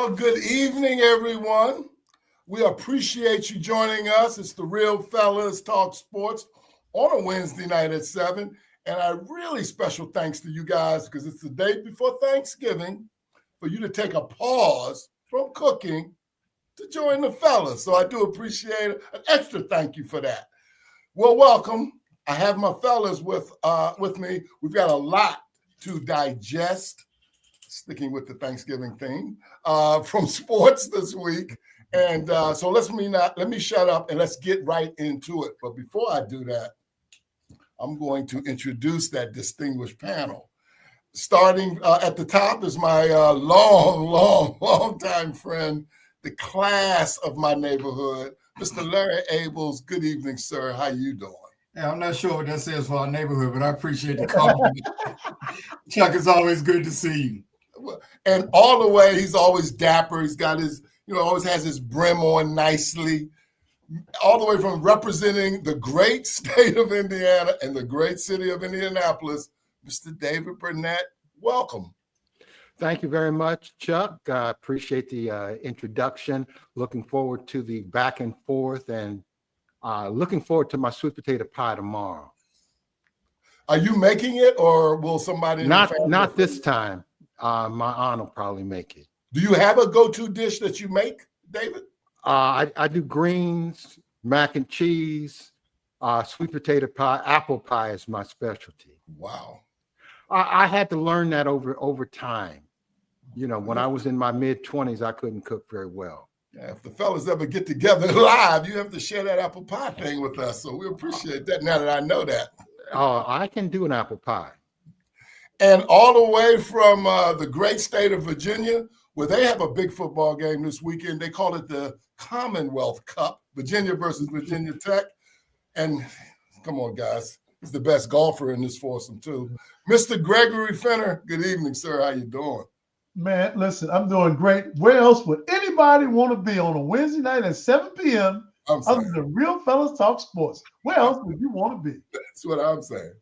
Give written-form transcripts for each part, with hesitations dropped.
Well, good evening, everyone. We appreciate you joining us. It's the Real Fellas Talk Sports on a Wednesday night at 7. And a really special thanks to you guys because it's the day before Thanksgiving for you to take a pause from cooking to join the fellas. So I do appreciate it. An extra thank you for that. Well, welcome. I have my fellas with me. We've got a lot to digest, sticking with the Thanksgiving theme, from sports this week. And so let me shut up and let's get right into it. But before I do that, I'm going to introduce that distinguished panel. Starting at the top is my long time friend, the class of my neighborhood, Mr. Larry Abels. Good evening, sir. How you doing? Yeah, I'm not sure what that says for our neighborhood, but I appreciate the compliment. Chuck, it's always good to see you. And all the way, he's always dapper. He's got his, always has his brim on nicely. All the way from representing the great state of Indiana and the great city of Indianapolis, Mr. David Burnett. Welcome. Thank you very much, Chuck. I appreciate the introduction. Looking forward to the back and forth and looking forward to my sweet potato pie tomorrow. Are you making it or will somebody? Not this time. My aunt will probably make it. Do you have a go-to dish that you make, David? I do greens, mac and cheese, sweet potato pie. Apple pie is my specialty. Wow. I had to learn that over time. When I was in my mid-20s, I couldn't cook very well. Yeah, if the fellas ever get together live, you have to share that apple pie thing with us. So we appreciate that now that I know that. I can do an apple pie. And all the way from the great state of Virginia, where they have a big football game this weekend. They call it the Commonwealth Cup, Virginia versus Virginia Tech. And come on, guys, he's the best golfer in this foursome, too. Mr. Gregory Fenner, good evening, sir. How you doing? Man, listen, I'm doing great. Where else would anybody want to be on a Wednesday night at 7 p.m. other than Real Fellas Talk Sports? Where else would you want to be? That's what I'm saying.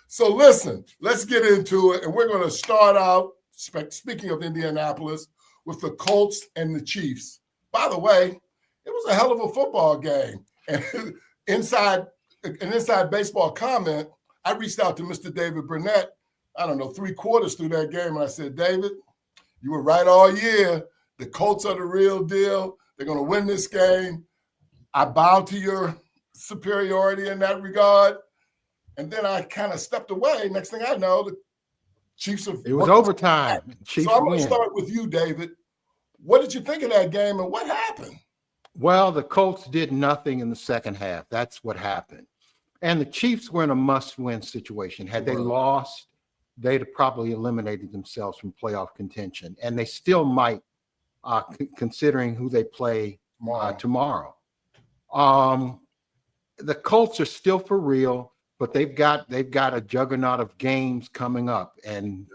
So listen, let's get into it. And we're going to start out, speaking of Indianapolis, with the Colts and the Chiefs. By the way, it was a hell of a football game. And inside baseball comment, I reached out to Mr. David Burnett, 3 quarters through that game. And I said, David, you were right all year. The Colts are the real deal. They're going to win this game. I bow to your superiority in that regard. And then I kind of stepped away. Next thing I know, the Chiefs It was overtime. So I'm going to start with you, David. What did you think of that game and what happened? Well, the Colts did nothing in the second half. That's what happened. And the Chiefs were in a must-win situation. Had they lost, they'd have probably eliminated themselves from playoff contention. And they still might, considering who they play tomorrow. The Colts are still for real. But they've got a juggernaut of games coming up, and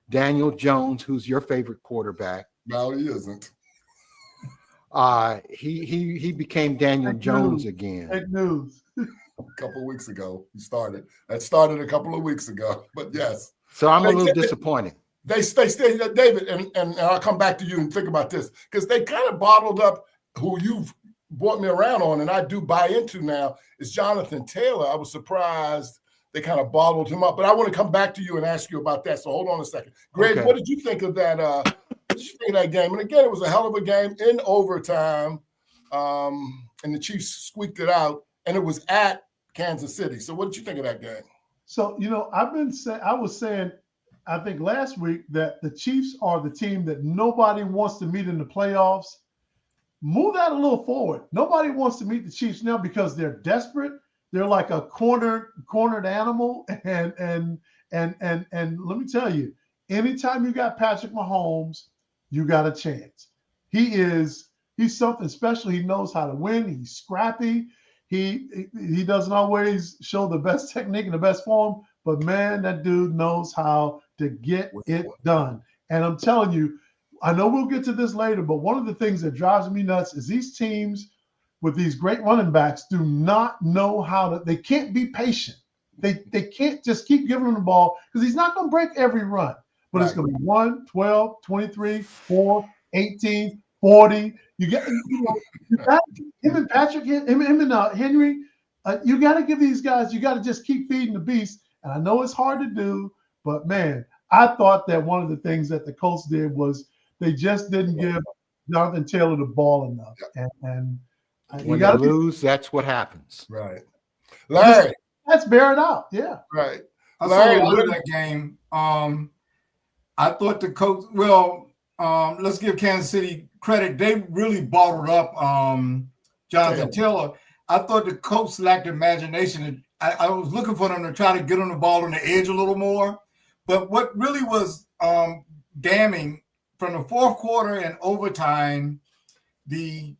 Daniel Jones, who's your favorite quarterback. No, he isn't. He became Daniel Jones again. Fake news. A couple of weeks ago, he started. That started a couple of weeks ago, but yes. So I'm a little disappointed. They stay, David, and I'll come back to you and think about this because they kind of bottled up who you've brought me around on, and I do buy into now, is Jonathan Taylor. I was surprised they kind of bottled him up, but I want to come back to you and ask you about that. So hold on a second. Greg, What did you think of that? What did you think of that game? And again, it was a hell of a game in overtime, and the Chiefs squeaked it out, and it was at Kansas City. So what did you think of that game? So, I was saying, I think last week that the Chiefs are the team that nobody wants to meet in the playoffs. Move that a little forward. Nobody wants to meet the Chiefs now because they're desperate. They're like a cornered animal. And let me tell you, anytime you got Patrick Mahomes, you got a chance. He's something special. He knows how to win. He's scrappy. He doesn't always show the best technique and the best form, but man, that dude knows how to get it done. And I'm telling you, I know we'll get to this later, but one of the things that drives me nuts is these teams with these great running backs do not know they can't be patient. They can't just keep giving him the ball because he's not going to break every run. But it's going to be 1, 12, 23, 4, 18, 40. You got him and Patrick, him and Henry. You got to give these guys. You got to just keep feeding the beast. And I know it's hard to do, but man, I thought that one of the things that the Colts did was they just didn't give Jonathan Taylor the ball enough. And when you lose, that's what happens. Right. Larry. Let's bear it out. Yeah. Right. I saw a lot of that game. I thought the coach, let's give Kansas City credit. They really bottled up Jonathan Taylor. I thought the coach lacked imagination. I was looking for them to try to get on the ball on the edge a little more. But what really was damning, from the fourth quarter and overtime, the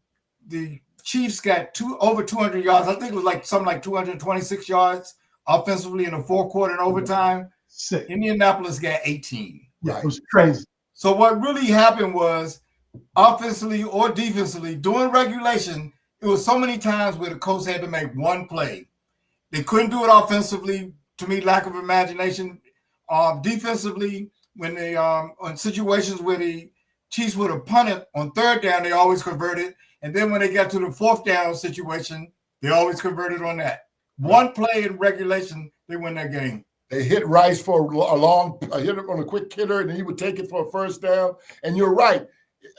Chiefs got over 200 yards. I think it was something like 226 yards offensively in the fourth quarter and overtime. Sick. Indianapolis got 18. Yeah, it was crazy. So what really happened was, offensively or defensively, during regulation, it was so many times where the coach had to make one play. They couldn't do it offensively. To me, lack of imagination. Defensively, when they on situations where the Chiefs would have punted on third down, they always converted. And then when they got to the fourth down situation, they always converted on that. One play in regulation, they win that game. They hit Rice for a hit him on a quick hitter, and he would take it for a first down. And you're right.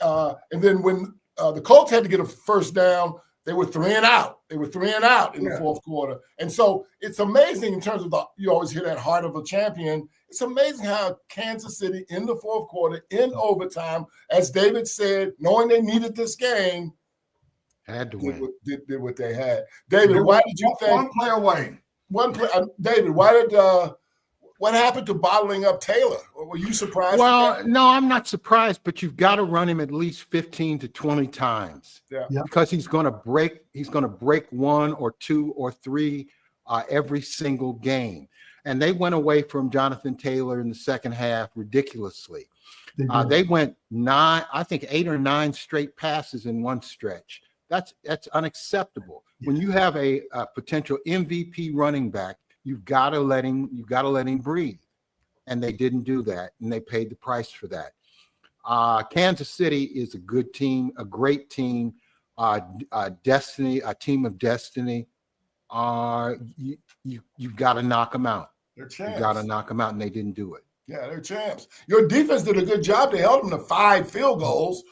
And then when the Colts had to get a first down, they were 3 and out. They were 3 and out in the fourth quarter. And so it's amazing in terms of you always hear that heart of a champion. It's amazing how Kansas City in the fourth quarter, in overtime, as David said, knowing they needed this game, had to win. Did what they had. David, why did you think one play away? David, what happened to bottling up Taylor? Were you surprised? Well, no, I'm not surprised, but you've got to run him at least 15 to 20 times. Yeah. Because he's going to break one or two or three every single game. And they went away from Jonathan Taylor in the second half ridiculously. They went 8 or 9 straight passes in one stretch. That's unacceptable. When you have a potential MVP running back, you've got to let him breathe. And they didn't do that, and they paid the price for that. Kansas City is a good team, a great team, a team of destiny. You've got to knock them out. They're champs. You've got to knock them out, and they didn't do it. Yeah, they're champs. Your defense did a good job. They held them to 5 field goals.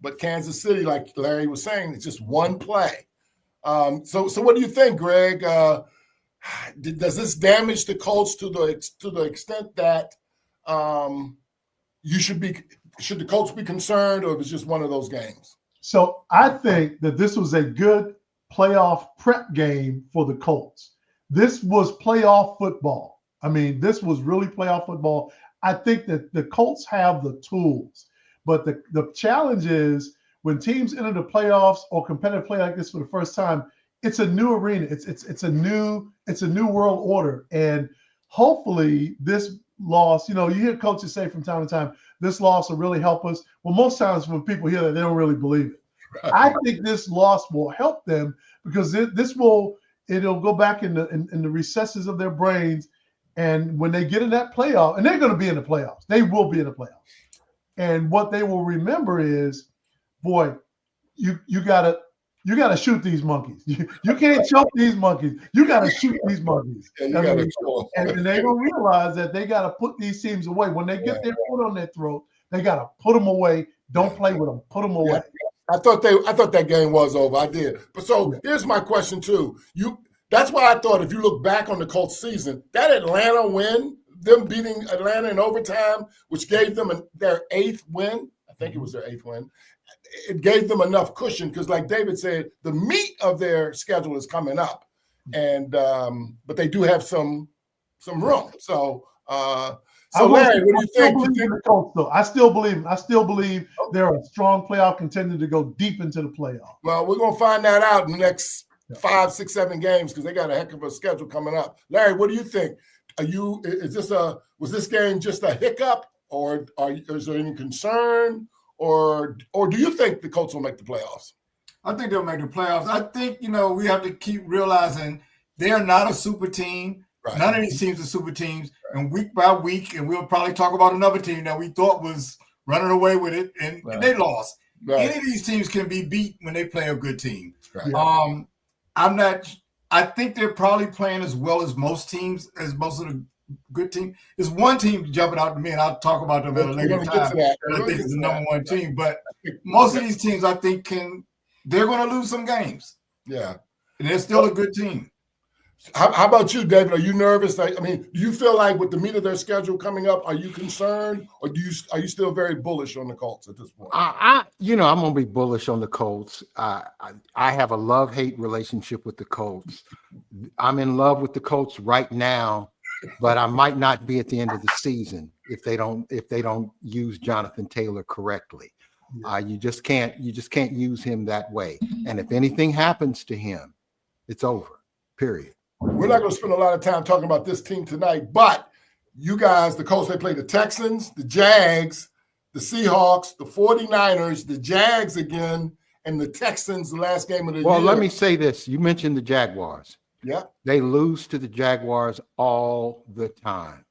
But Kansas City, like Larry was saying, it's just one play. So what do you think, Greg? Does this damage the Colts to the extent that should the Colts be concerned, or if it's just one of those games? So I think that this was a good playoff prep game for the Colts. This was playoff football. I mean, this was really playoff football. I think that the Colts have the tools, but the challenge is when teams enter the playoffs or competitive play like this for the first time, it's a new arena. It's a new world order. And hopefully this loss, you hear coaches say from time to time, this loss will really help us. Well, most times when people hear that, they don't really believe it. Right. I think this loss will help them because it'll go back in the recesses of their brains. And when they get in that playoff, and they're going to be in the playoffs, they will be in the playoffs. And what they will remember is, boy, you gotta shoot these monkeys. You can't choke these monkeys. You gotta shoot these monkeys. And they will realize that they gotta put these teams away. When they get their foot on their throat, they gotta put them away. Don't play with them. Put them away. Yeah. I thought that game was over. I did. But so here's my question too. That's why I thought if you look back on the Colts season, that Atlanta win, them beating Atlanta in overtime, which gave them their 8th win. I think it was their 8th win. It gave them enough cushion because, like David said, the meat of their schedule is coming up, and but they do have some room. So Larry, what do you think? I still believe they're a strong playoff contender to go deep into the playoff. Well, we're gonna find that out in the next 5, 6, 7 games because they got a heck of a schedule coming up. Larry, what do you think? Was this game just a hiccup, or is there any concern? Or do you think the Colts will make the playoffs? I think they'll make the playoffs. I think, we have to keep realizing they are not a super team. Right. None of these teams are super teams. Right. And week by week, and we'll probably talk about another team that we thought was running away with it, and Right. they lost. Right. Any of these teams can be beat when they play a good team. Right. I think they're probably playing as well as most teams, as most of the good teams. There's one team jumping out to me, and I'll talk about them at a We're later gonna get time. to that. I We're think gonna it's get the to number that. one team, but most of these teams, I think, they're going to lose some games, Yeah. and they're still a good team. How about you, David? Are you nervous? Do you feel like with the meat of their schedule coming up, are you concerned, or are you still very bullish on the Colts at this point? I'm gonna be bullish on the Colts. I have a love-hate relationship with the Colts. I'm in love with the Colts right now, but I might not be at the end of the season if they don't use Jonathan Taylor correctly. You just can't use him that way. And if anything happens to him, it's over. Period. We're not going to spend a lot of time talking about this team tonight, but you guys, the Colts, they play the Texans, the Jags, the Seahawks, the 49ers, the Jags again, and the Texans the last game of the year. Well, let me say this. You mentioned the Jaguars. Yeah. They lose to the Jaguars all the time.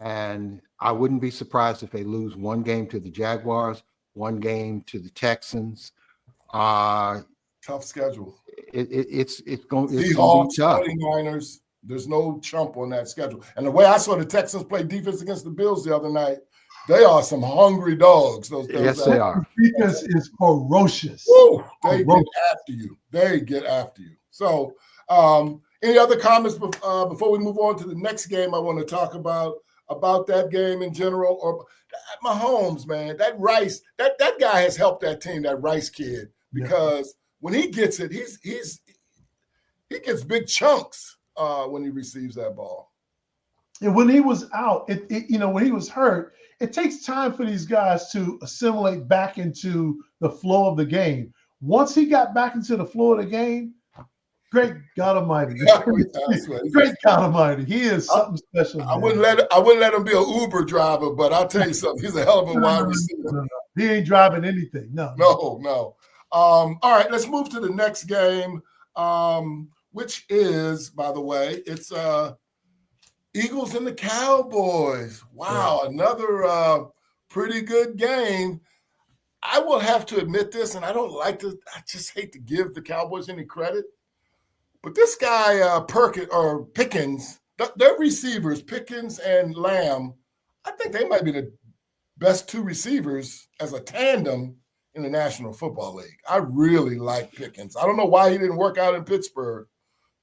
And I wouldn't be surprised if they lose one game to the Jaguars, one game to the Texans. Tough schedule. It's going to be Seahawks, tough. 49ers, there's no chump on that schedule. And the way I saw the Texans play defense against the Bills the other night, they are some hungry dogs. Yes, they are. Defense is ferocious. Woo, they get after you. So, any other comments before we move on to the next game I want to talk about that game in general? Or Mahomes, man, that Rice, that guy has helped that team, that Rice kid, because when he gets it, he gets big chunks when he receives that ball. And when he was out, when he was hurt, it takes time for these guys to assimilate back into the flow of the game. Once he got back into the flow of the game, great God Almighty! Great God Almighty! He is something special. I wouldn't let him be an Uber driver, but I'll tell you something. He's a hell of a wide receiver. No. He ain't driving anything. No. All right, let's move to the next game, which is, by the way, it's Eagles and the Cowboys. Wow, another pretty good game. I will have to admit this, and I just hate to give the Cowboys any credit, but this guy Pickens, their receivers, Pickens and Lamb, I think they might be the best two receivers as a tandem in the National Football League. I really like Pickens. I don't know why he didn't work out in Pittsburgh,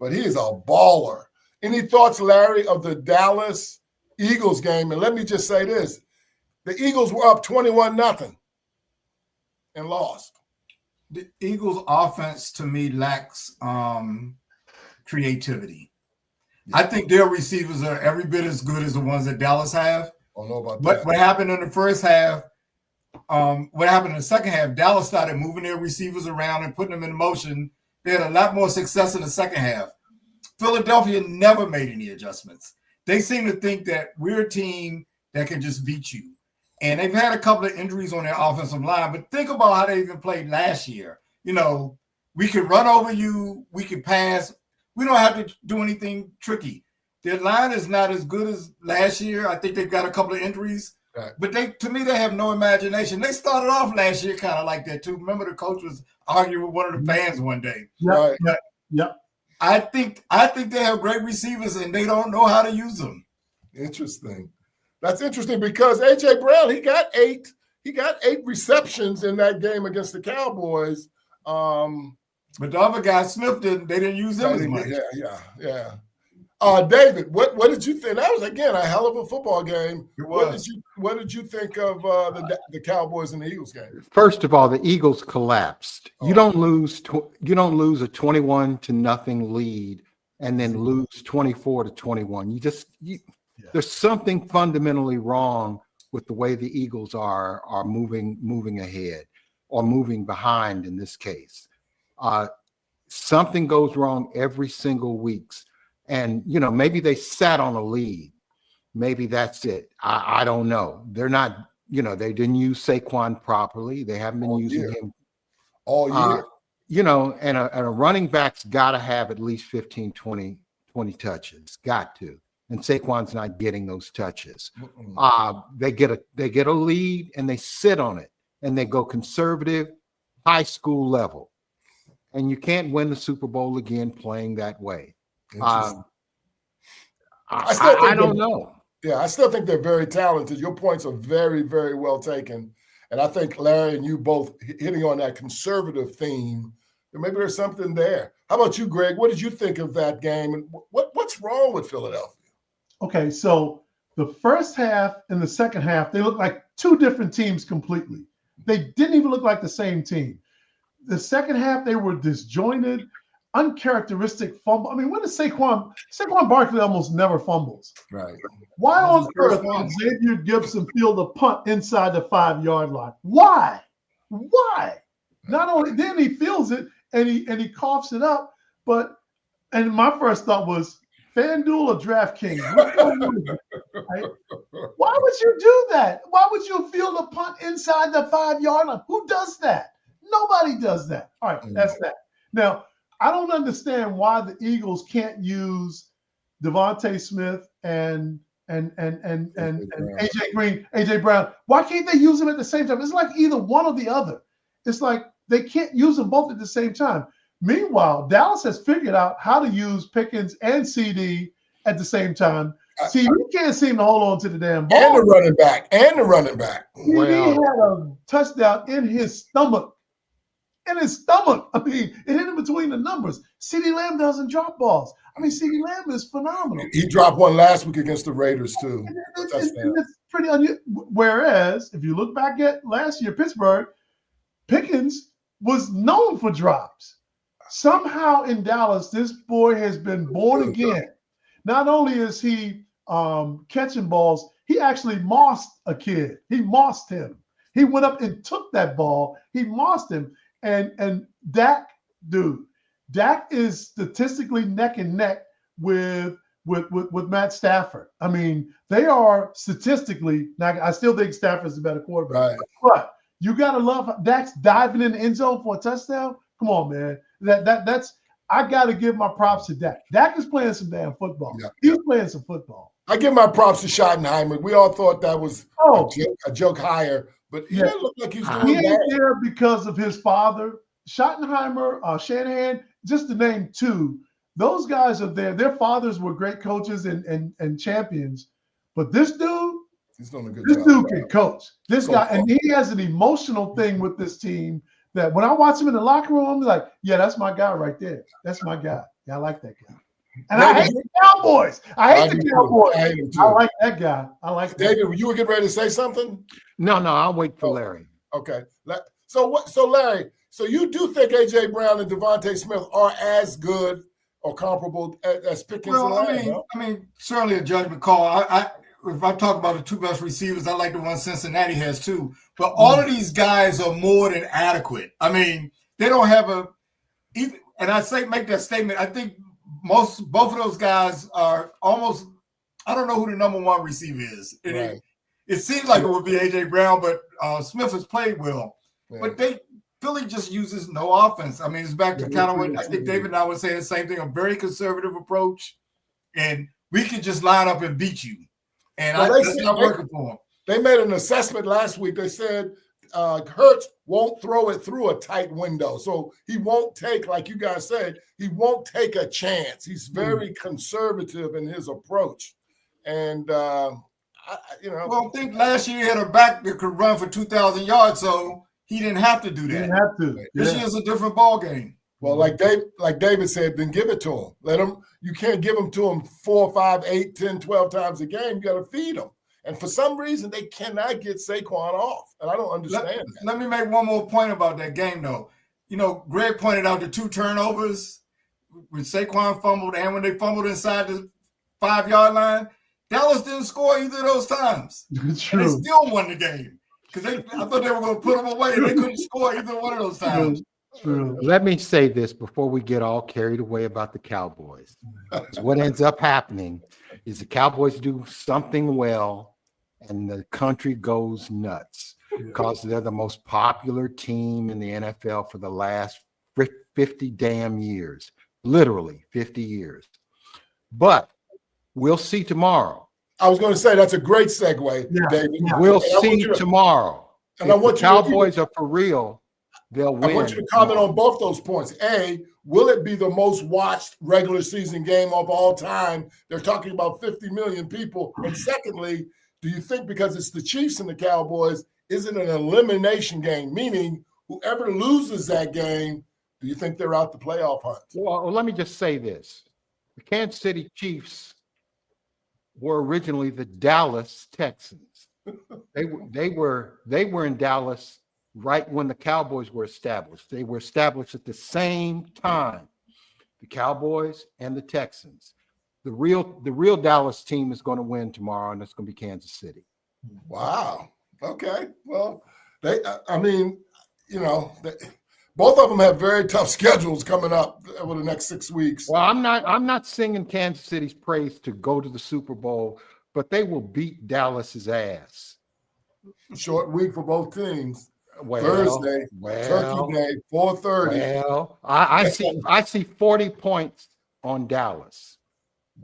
but he is a baller. Any thoughts, Larry, of the Dallas Eagles game? And let me just say this. The Eagles were up 21-0 and lost. The Eagles' offense, to me, lacks creativity. I think their receivers are every bit as good as the ones that Dallas have. I don't know about But that. what happened in the first half, what happened in the second half, Dallas started moving their receivers around and putting them in motion. They had a lot more success in the second half. Philadelphia never made any adjustments. They seem to think that we're a team that can just beat you. And they've had a couple of injuries on their offensive line, but think about how they even played last year. We can run over you, we can pass. We don't have to do anything tricky. Their line is not as good as last year. I think they've got a couple of injuries. Right. But to me, they have no imagination. They started off last year kind of like that too. Remember, the coach was arguing with one of the fans one day. Right. Yep. I think they have great receivers and they don't know how to use them. Interesting. That's interesting because AJ Brown, he got eight receptions in that game against the Cowboys. But the other guy, Smith, they didn't use him as much. Yeah. David, what did you think? That was, again, a hell of a football game. It was. What did you think of the Cowboys and the Eagles game? First of all, the Eagles collapsed. You don't lose a 21-0 lead and then lose 24-21. There's something fundamentally wrong with the way the Eagles are moving ahead or moving behind in this case. Something goes wrong every single week. And, maybe they sat on a lead. Maybe that's it. I don't know. They're not, they didn't use Saquon properly. They haven't been using him all year. And a running back's got to have at least 15, 20 touches. Got to. and Saquon's not getting those touches. Mm-mm. They get a lead and they sit on it and they go conservative, high school level, and you can't win the Super Bowl again playing that way. Interesting. I don't know. Yeah, I still think they're very talented. Your points are very, very well taken. And I think Larry and you both hitting on that conservative theme, maybe there's something there. How about you, Greg? What did you think of that game? And what's wrong with Philadelphia? Okay, so the first half and the second half, they look like two different teams completely. They didn't even look like the same team. The second half, they were disjointed, uncharacteristic fumble. I mean, when is Saquon Barkley almost never fumbles? Right. Why That on was his first earth one. did Xavier Gibson field a punt inside the 5-yard line? Why? Why? Not only then he feels it and he coughs it up, and my first thought was FanDuel or DraftKings. Right? Why would you do that? Why would you field a punt inside the 5-yard line? Who does that? Nobody does that. All right, that's that. Now, I don't understand why the Eagles can't use Devontae Smith and AJ Brown. Why can't they use them at the same time? It's like either one or the other. It's like they can't use them both at the same time. Meanwhile, Dallas has figured out how to use Pickens and CD at the same time. CD can't seem to hold on to the damn ball. And the running back. CD had a touchdown in his stomach. I mean, it hit him between the numbers. CeeDee Lamb doesn't drop balls. I mean, CeeDee Lamb is phenomenal. He dropped one last week against the Raiders, too. And it's pretty unusual. Whereas, if you look back at last year, Pittsburgh, Pickens was known for drops. Somehow in Dallas, this boy has been born again. Not only is he catching balls, he actually mossed a kid. He mossed him. He went up and took that ball. He mossed him. And Dak is statistically neck and neck with Matt Stafford. I mean, they are statistically. Now, I still think Stafford's the better quarterback, Right. but you gotta love Dak's diving in the end zone for a touchdown. Come on, man. That's I gotta give my props to Dak. Dak is playing some damn football. Yeah. He's playing some football. I give my props to Schottenheimer. We all thought that was a joke hire, but he didn't look like he's He doing ain't bad. there because of his father. Schottenheimer, Shanahan, just to name two, those guys are there. Their fathers were great coaches and champions. But this dude, He's doing a good this job. dude can coach. This guy, and he has an emotional thing with this team that when I watch him in the locker room, I'm like, yeah, that's my guy right there. That's my guy. Yeah, I like that guy. And I hate the Cowboys. I hate the Cowboys. I hate him too. I like that guy. I like that guy. David, you were getting ready to say something? No, I'll wait for Larry. Okay. So Larry, so you do think AJ Brown and Devontae Smith are as good or comparable as Pickens and Lamb? I mean, certainly a judgment call. If I talk about the two best receivers, I like the one Cincinnati has too. But all of these guys are more than adequate. I mean, they don't have and I make that statement. I think both of those guys are almost. I don't know who the number one receiver is. It seems like it would be AJ Brown, but Smith has played well. Yeah. But Philly just uses no offense. I mean, it's back to kind of what I think David and I would say the same thing, a very conservative approach. And we can just line up and beat you. And that's not working for them. They made an assessment last week. They said Hurts won't throw it through a tight window. So he won't take, like you guys said, he won't take a chance. He's very conservative in his approach. And, Well, I think last year he had a back that could run for 2,000 yards, so he didn't have to do that. He didn't have to. This year's a different ball game. Well, like David said, then give it to him. Let him. You can't give them to him 4, 5, 8, 10, 12 times a game. You got to feed them. And for some reason, they cannot get Saquon off. And I don't understand that. Let me make one more point about that game, though. You know, Greg pointed out the 2 turnovers when Saquon fumbled and when they fumbled inside the 5-yard line. Dallas didn't score either of those times. It's true. And they still won the game because I thought they were going to put them away. And they couldn't score either one of those times. True. Let me say this before we get all carried away about the Cowboys. What ends up happening is the Cowboys do something well and the country goes nuts because they're the most popular team in the NFL for the last 50 damn years, literally 50 years. But We'll see tomorrow. I was going to say that's a great segue, Yeah, David. yeah. We'll And I want see you to- tomorrow. And If I want the you to- Cowboys are for real, they'll win. I want you to comment tomorrow. on both those points. A, will it be the most watched regular season game of all time? They're talking about 50 million people. And secondly, do you think because it's the Chiefs and the Cowboys, is it an elimination game? Meaning whoever loses that game, do you think they're out the playoff hunt? Well, let me just say this. The Kansas City Chiefs were originally the Dallas Texans. They were in Dallas right when the Cowboys were established. They were established at the same time, the Cowboys and the Texans. The real Dallas team is going to win tomorrow, and it's going to be Kansas City. Wow. Okay. Well, both of them have very tough schedules coming up over the next 6 weeks. Well, I'm not singing Kansas City's praise to go to the Super Bowl, but they will beat Dallas's ass. Short week for both teams. Well, Thursday, Turkey Day, 4:30. Well, I see 40 points on Dallas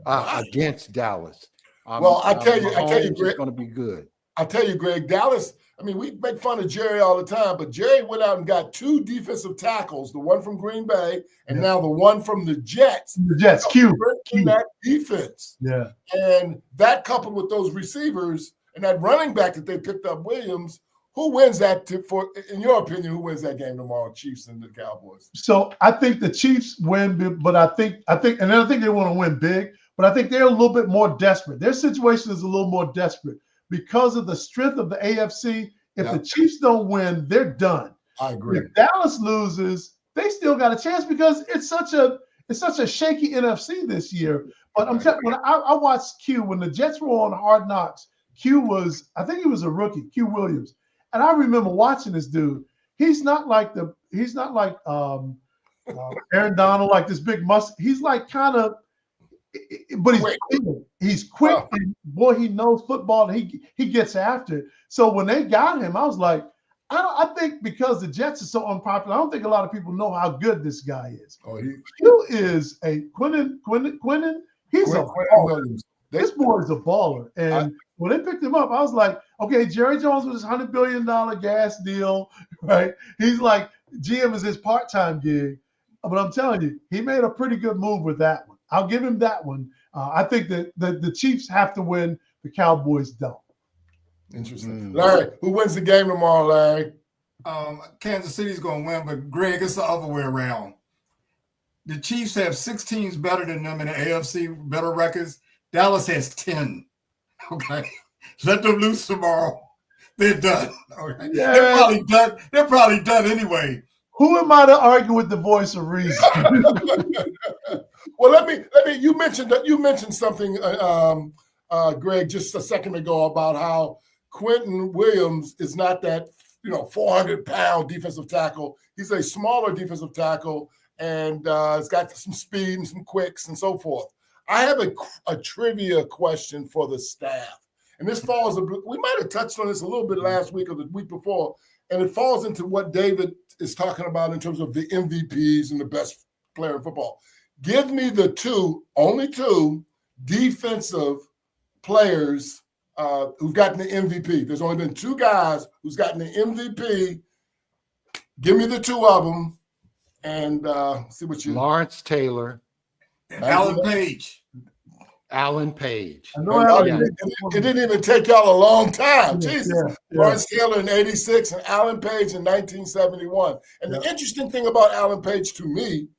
against Dallas. Well, I tell you, Mahomes Greg, is going to be good. I'll tell you, Greg, Dallas. I mean, we make fun of Jerry all the time, but Jerry went out and got 2 defensive tackles, the one from Green Bay and now the one from the Jets. The Jets, Q. That defense. Yeah. And that coupled with those receivers and that running back that they picked up, Williams, who wins that in your opinion, who wins that game tomorrow, Chiefs and the Cowboys? So I think the Chiefs win, but I think they want to win big, but I think they're a little bit more desperate. Their situation is a little more desperate because of the strength of the AFC. If the Chiefs don't win, they're done. I agree. If Dallas loses, they still got a chance because it's such a shaky NFC this year. But I'm telling you, when I watched Q when the Jets were on Hard Knocks, I think he was a rookie, Q Williams. And I remember watching this dude. He's not like Aaron Donald, like this big He's like kind of, but he's quick. Wow. And boy, he knows football. And he gets after it. So when they got him, I was like, I think because the Jets are so unpopular, I don't think a lot of people know how good this guy is. Oh, Q is a Quinnen. He's a baller. Williams. This boy is a baller. And when they picked him up, I was like, okay, Jerry Jones with his $100 billion gas deal, right? He's like, GM is his part-time gig. But I'm telling you, he made a pretty good move with that one. I'll give him that one. I think that the Chiefs have to win. The Cowboys don't. Interesting. Larry, who wins the game tomorrow, Larry? Kansas City's going to win, but Greg, it's the other way around. The Chiefs have 6 teams better than them in the AFC, better records. Dallas has 10. Okay, let them lose tomorrow. They're done. Okay, Yeah. they're probably done. They're probably done anyway. Who am I to argue with the voice of reason? Well, let me. You mentioned something, Greg, just a second ago about how Quentin Williams is not that 400-pound defensive tackle. He's a smaller defensive tackle, and he's got some speed and some quicks and so forth. I have a trivia question for the staff, and this falls. We might have touched on this a little bit last week or the week before, and it falls into what David is talking about in terms of the MVPs and the best player in football. Give me the only two defensive players who've gotten the MVP. There's only been 2 guys who's gotten the MVP. Give me the 2 of them, and see what you. Lawrence Taylor, And Alan Page. Alan Page. I know It didn't even take y'all a long time. Jesus. Yeah. Lawrence Taylor in 86 and Alan Page in 1971. And the interesting thing about Alan Page to me,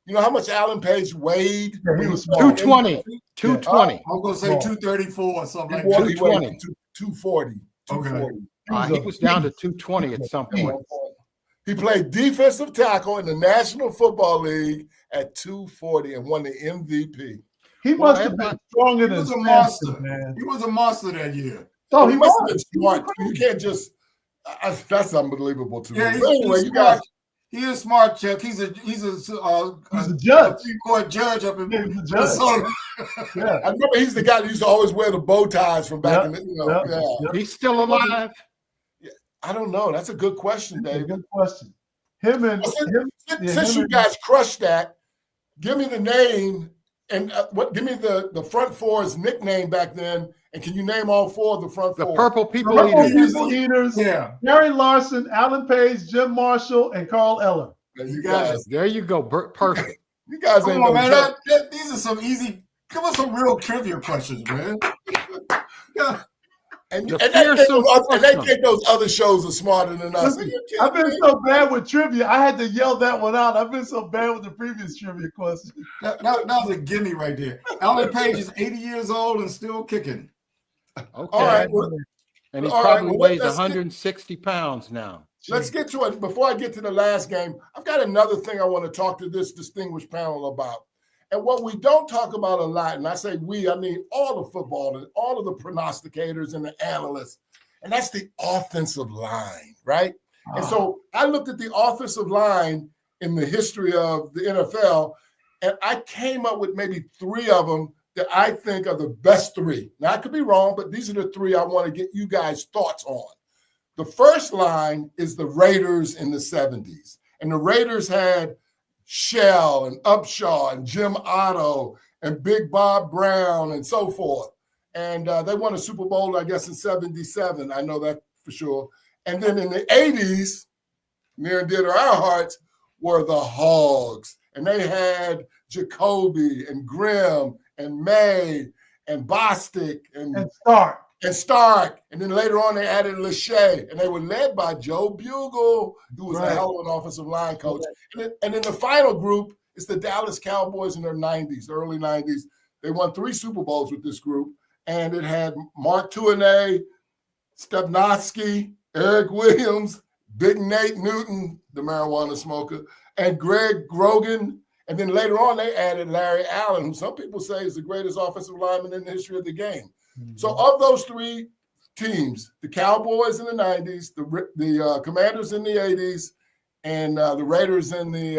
you know how much Alan Page weighed? Yeah, he was small. 220. 220. I was going to say 234 or something like He that. weighed 240. Okay. 240. He was down to 220 at some point. He played defensive tackle in the National Football League at 240 and won the MVP. He must have been stronger He than was a Samson, monster, man. He was a monster that year. Oh, He he must have was. been smart. You can't just. That's unbelievable to me. Yeah, But anyway, he's you guys. smart. He is smart, Chuck. He's a He's a judge. Supreme Court judge up in Yeah, he's a judge. Minnesota. Yeah. I remember he's the guy that used to always wear the bow ties from back in the. Yep. He's still alive. I don't know. That's a good question, That's a David. good question. Him and Since you guys crushed that, give me the name And what? Give me the front four's nickname back then, and can you name all four of the front The four? Purple People Purple Eaters. People Eaters, Yeah. Gary Larson, Alan Page, Jim Marshall, and Carl Eller. You got guys, There you go. Perfect. you guys ain't Come on, no man. joke. These are some easy. Give us some real trivia questions, man. Yeah. And The they fearsome think those other shows are smarter than us. Are Listen, you kidding I've been me? so bad with trivia. I had to yell that one out. I've been so bad with the previous trivia question. That was a gimme right there. Alan Page is 80 years old and still kicking. Okay. All right, well, And he all right, probably well, weighs let's get- 160 pounds now. let's get to it. Before I get to the last game, I've got another thing I want to talk to this distinguished panel about. And what we don't talk about a lot, and I say we, I mean all the football and all of the prognosticators and the analysts, and that's the offensive line, right? And so I looked at the offensive line in the history of the NFL, and I came up with maybe three of them that I think are the best three. Now, I could be wrong, but these are the three I want to get you guys' thoughts on. The first line is the Raiders in the 70s. And the Raiders had Shell and Upshaw and Jim Otto and Big Bob Brown and so forth. And they won a Super Bowl, I guess, in 77. I know that for sure. And then in the 80s, near and dear to our hearts, were the Hogs. And they had Jacoby and Grimm and May and Bostic And Stark. And then later on, they added Lachey. And they were led by Joe Bugle, who was a Right. hell of an offensive line coach. And then the final group is the Dallas Cowboys in their 90s, early 90s. They won 3 Super Bowls with this group. And it had Mark Tuinei, Stepnoski, Eric Williams, Big Nate Newton, the marijuana smoker, and Greg Grogan. And then later on, they added Larry Allen, who some people say is the greatest offensive lineman in the history of the game. So of those 3 teams, the Cowboys in the 90s, the Commanders in the 80s, and the Raiders in the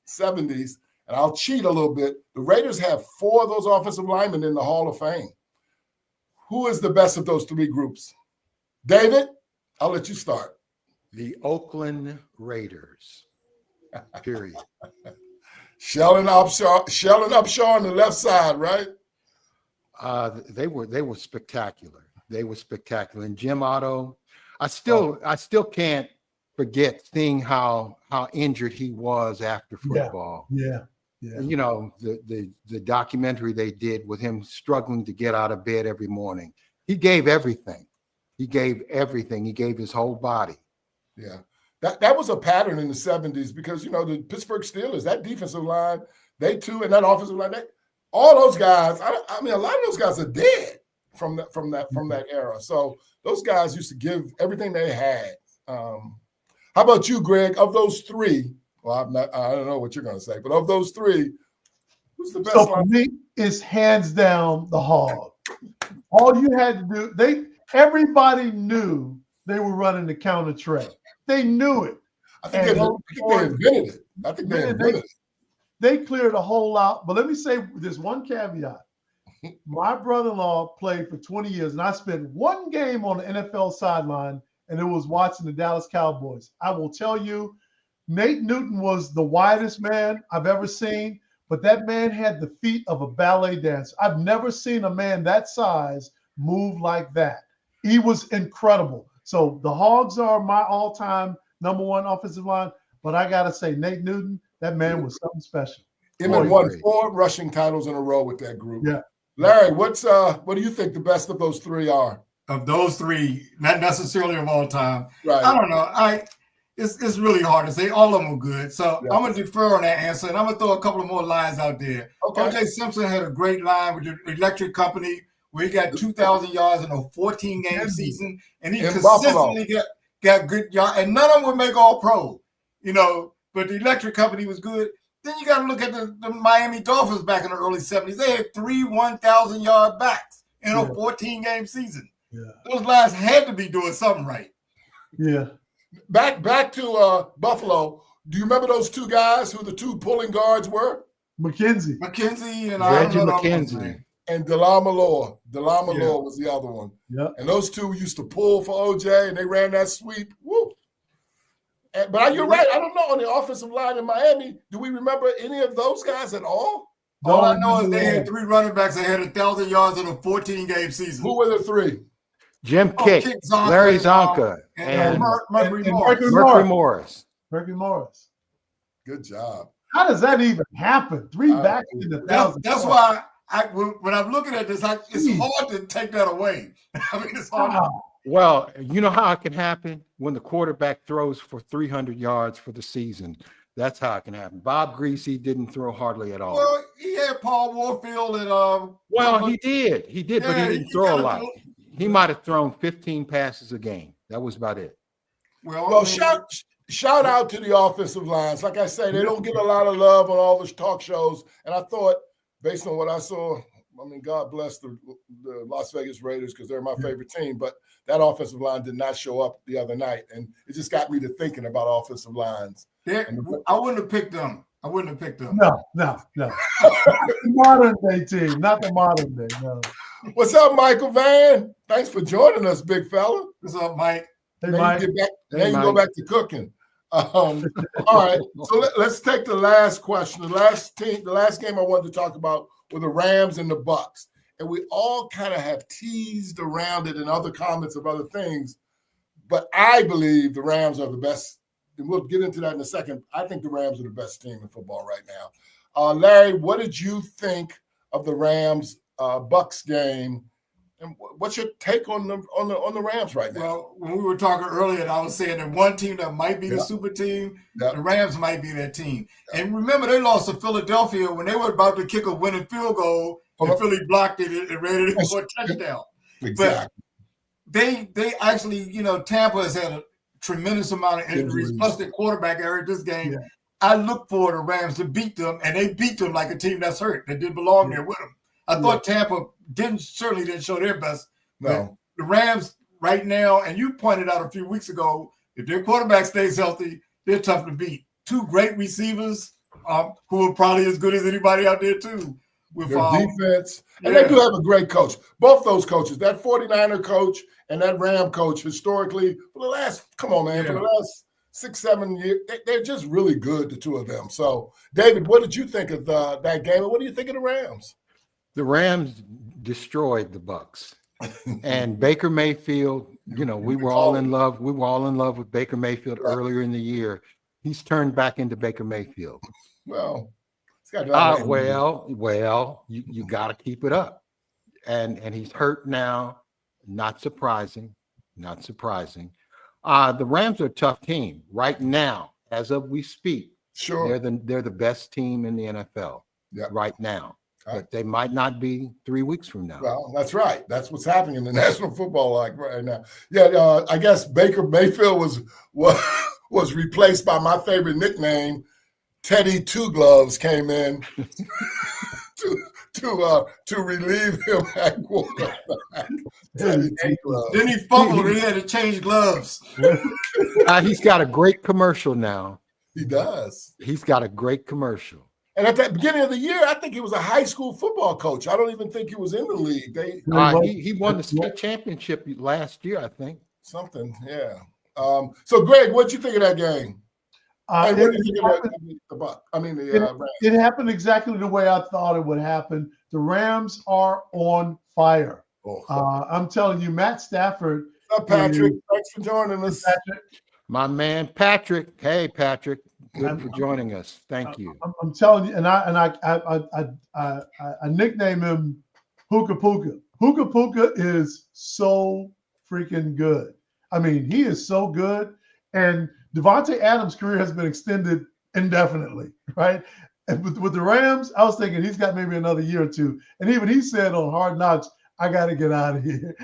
70s, and I'll cheat a little bit, the Raiders have 4 of those offensive linemen in the Hall of Fame. Who is the best of those 3 groups? David, I'll let you start. The Oakland Raiders. Period. Sheldon Upshaw on the left side, right? They were spectacular. They were spectacular. And Jim Otto, I still can't forget seeing how injured he was after football. Yeah. You know, the documentary they did with him struggling to get out of bed every morning. He gave everything. He gave everything. He gave his whole body. Yeah. That was a pattern in the 70s because, you know, the Pittsburgh Steelers, that defensive line, they too, and that offensive line, all those guys, I mean, a lot of those guys are dead from that era. So those guys used to give everything they had. How about you, Greg? Of those 3, well, I don't know what you're going to say, but of those 3, who's the best So for line? me, it's hands down the Hog. All you had to do, everybody knew they were running the counter trey. They knew it. I think they invented it. I think they invented it. They cleared a whole lot. But let me say this one caveat. My brother-in-law played for 20 years, and I spent one game on the NFL sideline, and it was watching the Dallas Cowboys. I will tell you, Nate Newton was the widest man I've ever seen, but that man had the feet of a ballet dancer. I've never seen a man that size move like that. He was incredible. So the Hogs are my all-time number 1 offensive line, but I got to say, Nate Newton, that man was something special. Emmett won 4 rushing titles in a row with that group. Yeah. Larry, what do you think the best of those 3 are? Of those 3, not necessarily of all time. Right. I don't know. It's really hard to say. All of them are good. So Yeah. I'm going to defer on that answer, and I'm going to throw a couple of more lines out there. Okay. O.J. Simpson had a great line with the Electric Company where he got 2,000 yards in a 14-game season, and he In consistently got good yards, and none of them would make All-Pro, you know, but the Electric Company was good. Then you got to look at the Miami Dolphins back in the early 70s. They had 3 1,000-yard backs in a 14-game season. Yeah. Those guys had to be doing something right. Yeah. Back to Buffalo. Do you remember those 2 guys who the 2 pulling guards were? McKenzie and Reggie I don't know McKenzie. And Delamalore. Delamalore was the other one. Yep. And those 2 used to pull for OJ, and they ran that sweep. Woo! But you're right. I don't know on the offensive line in Miami. Do we remember any of those guys at all? All I Don't know is remember they had that. 3 running backs that had 1,000 yards in a 14-game season. Who were the three? Jim Oh, Kick, Kick Zonka Larry and, Zonka, and and Mercury and Morris. Mercury Morris. Mercury Morris. Good job. How does that even happen? 3 backs in the 1,000. That's why when I'm looking at this, it's hard to take that away. I mean, it's hard. Wow. Well, you know how it can happen when the quarterback throws for 300 yards for the season. That's how it can happen. Bob Greasy didn't throw hardly at all. Well, he had Paul Warfield and Well, he did, but he didn't throw a lot. He might have thrown 15 passes a game. That was about it. Well, shout out to the offensive lines. Like I say, they don't get a lot of love on all the talk shows. And I thought, based on what I saw, I mean, God bless the Las Vegas Raiders because they're my favorite team. But that offensive line did not show up the other night. And it just got me to thinking about offensive lines. I wouldn't have picked them. No. The modern day team, not the modern day. No. What's up, Michael Van? Thanks for joining us, big fella. What's up, Mike? Hey, Now Mike. you go back to cooking. All right, so let's take the last question. The last game I wanted to talk about were the Rams and the Bucks, and we all kind of have teased around it in other comments of other things. But I believe the Rams are the best, and we'll get into that in a second. I think the Rams are the best team in football right now. Larry, what did you think of the Rams Bucks game? And what's your take on the Rams right now? Well, when we were talking earlier, I was saying that one team that might be the super team, the Rams might be that team. And remember, they lost to Philadelphia when they were about to kick a winning field goal, and Philly blocked it and ran it for a touchdown. Exactly. But they actually, Tampa has had a tremendous amount of injuries, plus their quarterback error this game. Yeah. I look for the Rams to beat them, and they beat them like a team that's hurt, that didn't belong there with them. I thought Tampa certainly didn't show their best. No. The Rams right now, and you pointed out a few weeks ago, if their quarterback stays healthy, they're tough to beat. 2 great receivers who are probably as good as anybody out there too. With their defense. And they do have a great coach. Both those coaches, that 49er coach and that Ram coach, historically, for the last 6-7 years, they're just really good, the two of them. So, David, what did you think of that game? And what do you think of the Rams? The Rams destroyed the Bucks, and Baker Mayfield. We were all in love. We were all in love with Baker Mayfield earlier in the year. He's turned back into Baker Mayfield. Well, you got to keep it up, and he's hurt now. Not surprising. The Rams are a tough team right now, as of we speak. Sure, they're the best team in the NFL right now. But they might not be 3 weeks from now. Well, that's right. That's what's happening in the National Football League right now. Yeah, I guess Baker Mayfield was replaced by my favorite nickname. Teddy Two Gloves came in to relieve him at quarterback. Teddy Two Gloves. Then he fumbled and he had to change gloves. He's got a great commercial now. He does. He's got a great commercial. And at the beginning of the year, I think he was a high school football coach. I don't even think he was in the league. He won the state championship last year, I think. Something, yeah. So, Greg, what did you think of that game? What do you think of the Bucs? Rams? It happened exactly the way I thought it would happen. The Rams are on fire. I'm telling you, Matt Stafford. What's up, Patrick? Thanks for joining us. Patrick. My man, Patrick. Hey, Patrick. Good for joining us. Thank you. I'm telling you, and I nickname him Hookah Puka. Hookah Puka is so freaking good. I mean, he is so good. And Devontae Adams' career has been extended indefinitely, right? And with the Rams, I was thinking he's got maybe another year or two. And even he said on Hard Knocks, I got to get out of here.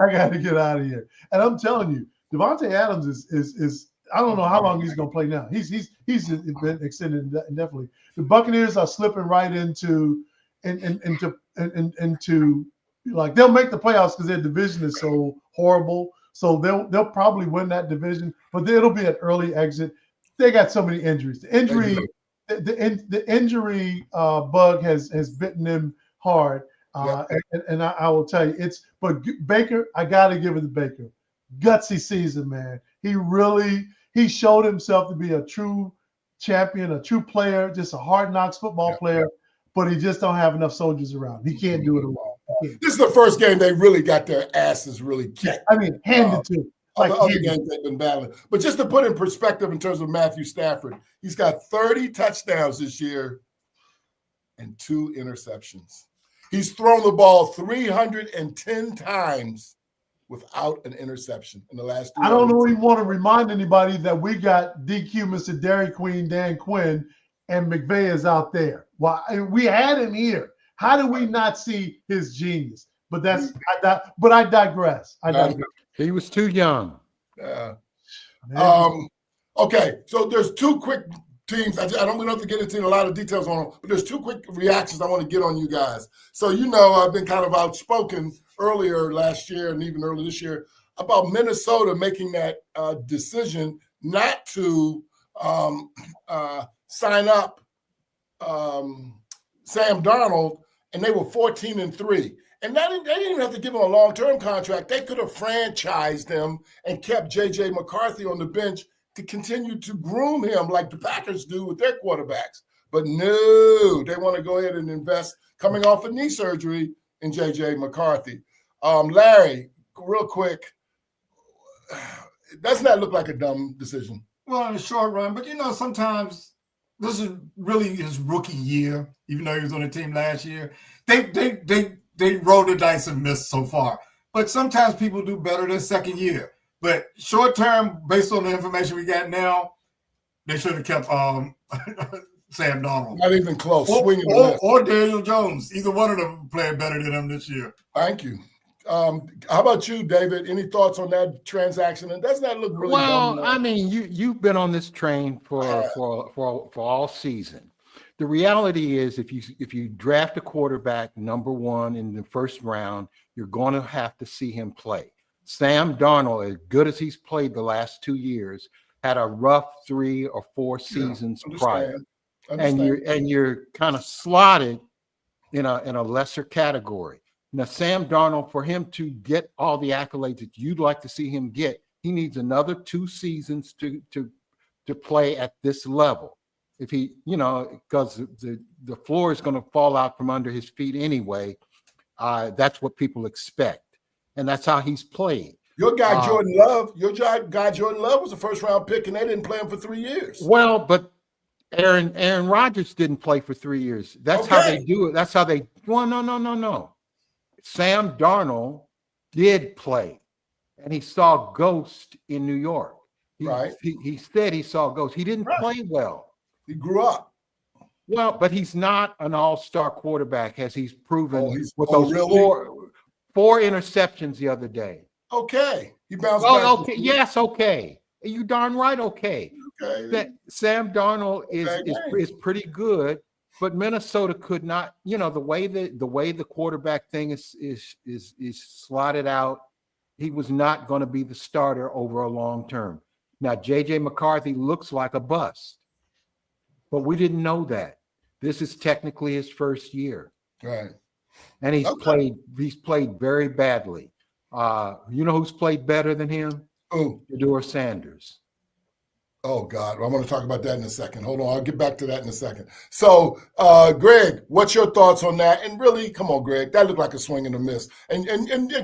I got to get out of here. And I'm telling you, Devontae Adams is I don't know how long he's going to play now. He's been extended indefinitely. The Buccaneers are slipping right into like they'll make the playoffs because their division is so horrible. So they'll probably win that division, but it'll be an early exit. They got so many injuries. The injury bug has bitten them hard. And I will tell you, but Baker, I got to give it to Baker. Gutsy season, man. He showed himself to be a true champion, a true player, just a hard knocks football player. but he just don't have enough soldiers around. He can't do it alone. This is the first game they really got their asses really kicked. I mean, handed to him. Like Other games they've been battling. But just to put in perspective in terms of Matthew Stafford, he's got 30 touchdowns this year and 2 interceptions. He's thrown the ball 310 times without an interception in the last 3 I don't even want to remind anybody that we got DQ Mr. Dairy Queen, Dan Quinn, and McVay is out there. Well, we had him here. How do we not see his genius? But I digress. He was too young. Okay, so there's 2 quick teams. I don't have to get into a lot of details on them, but there's 2 quick reactions I want to get on you guys. So I've been kind of outspoken earlier last year and even earlier this year about Minnesota making that decision not to sign up Sam Darnold, and they were 14-3. And they didn't even have to give him a long-term contract. They could have franchised him and kept J.J. McCarthy on the bench to continue to groom him like the Packers do with their quarterbacks. But no, they want to go ahead and invest, coming off of knee surgery, in J.J. McCarthy. Larry, real quick, doesn't that look like a dumb decision? Well, in the short run, but sometimes this is really his rookie year, even though he was on the team last year. They rolled the dice and missed so far. But sometimes people do better their second year. But short term, based on the information we got now, they should have kept Sam Darnold. Not even close. Or Daniel Jones. Either one of them playing better than him this year. Thank you. How about you, David? Any thoughts on that transaction? And doesn't that look really dumb? Well, I mean, you've been on this train for all season. The reality is, if you draft a quarterback number 1 in the first round, you're going to have to see him play. Sam Darnold, as good as he's played the last 2 years, had a rough 3 or 4 seasons prior, and you're kind of slotted in a lesser category. Now, Sam Darnold, for him to get all the accolades that you'd like to see him get, he needs another 2 seasons to play at this level. If he, because the floor is going to fall out from under his feet anyway. That's what people expect, and that's how he's played. Your guy Jordan Love was a first-round pick, and they didn't play him for 3 years. Well, but Aaron Rodgers didn't play for 3 years. That's how they do it. That's how they. Well, no. Sam Darnold did play, and he saw ghosts in New York. He said he saw ghosts. He didn't play well. He grew up. Well, but he's not an all-star quarterback, as he's proven with those really? four interceptions the other day. Okay. He bounced back. Okay. Yes, okay. You darn right, okay. That Sam Darnold is pretty good, but Minnesota could not, the way the quarterback thing is slotted out, he was not going to be the starter over a long term. Now, J.J. McCarthy looks like a bust. But we didn't know that. This is technically his first year. Right. And he's played very badly. You know who's played better than him? Who? Shedeur Sanders. Oh, God. I want to talk about that in a second. Hold on. I'll get back to that in a second. So, Greg, what's your thoughts on that? And really, come on, Greg, that looked like a swing and a miss. And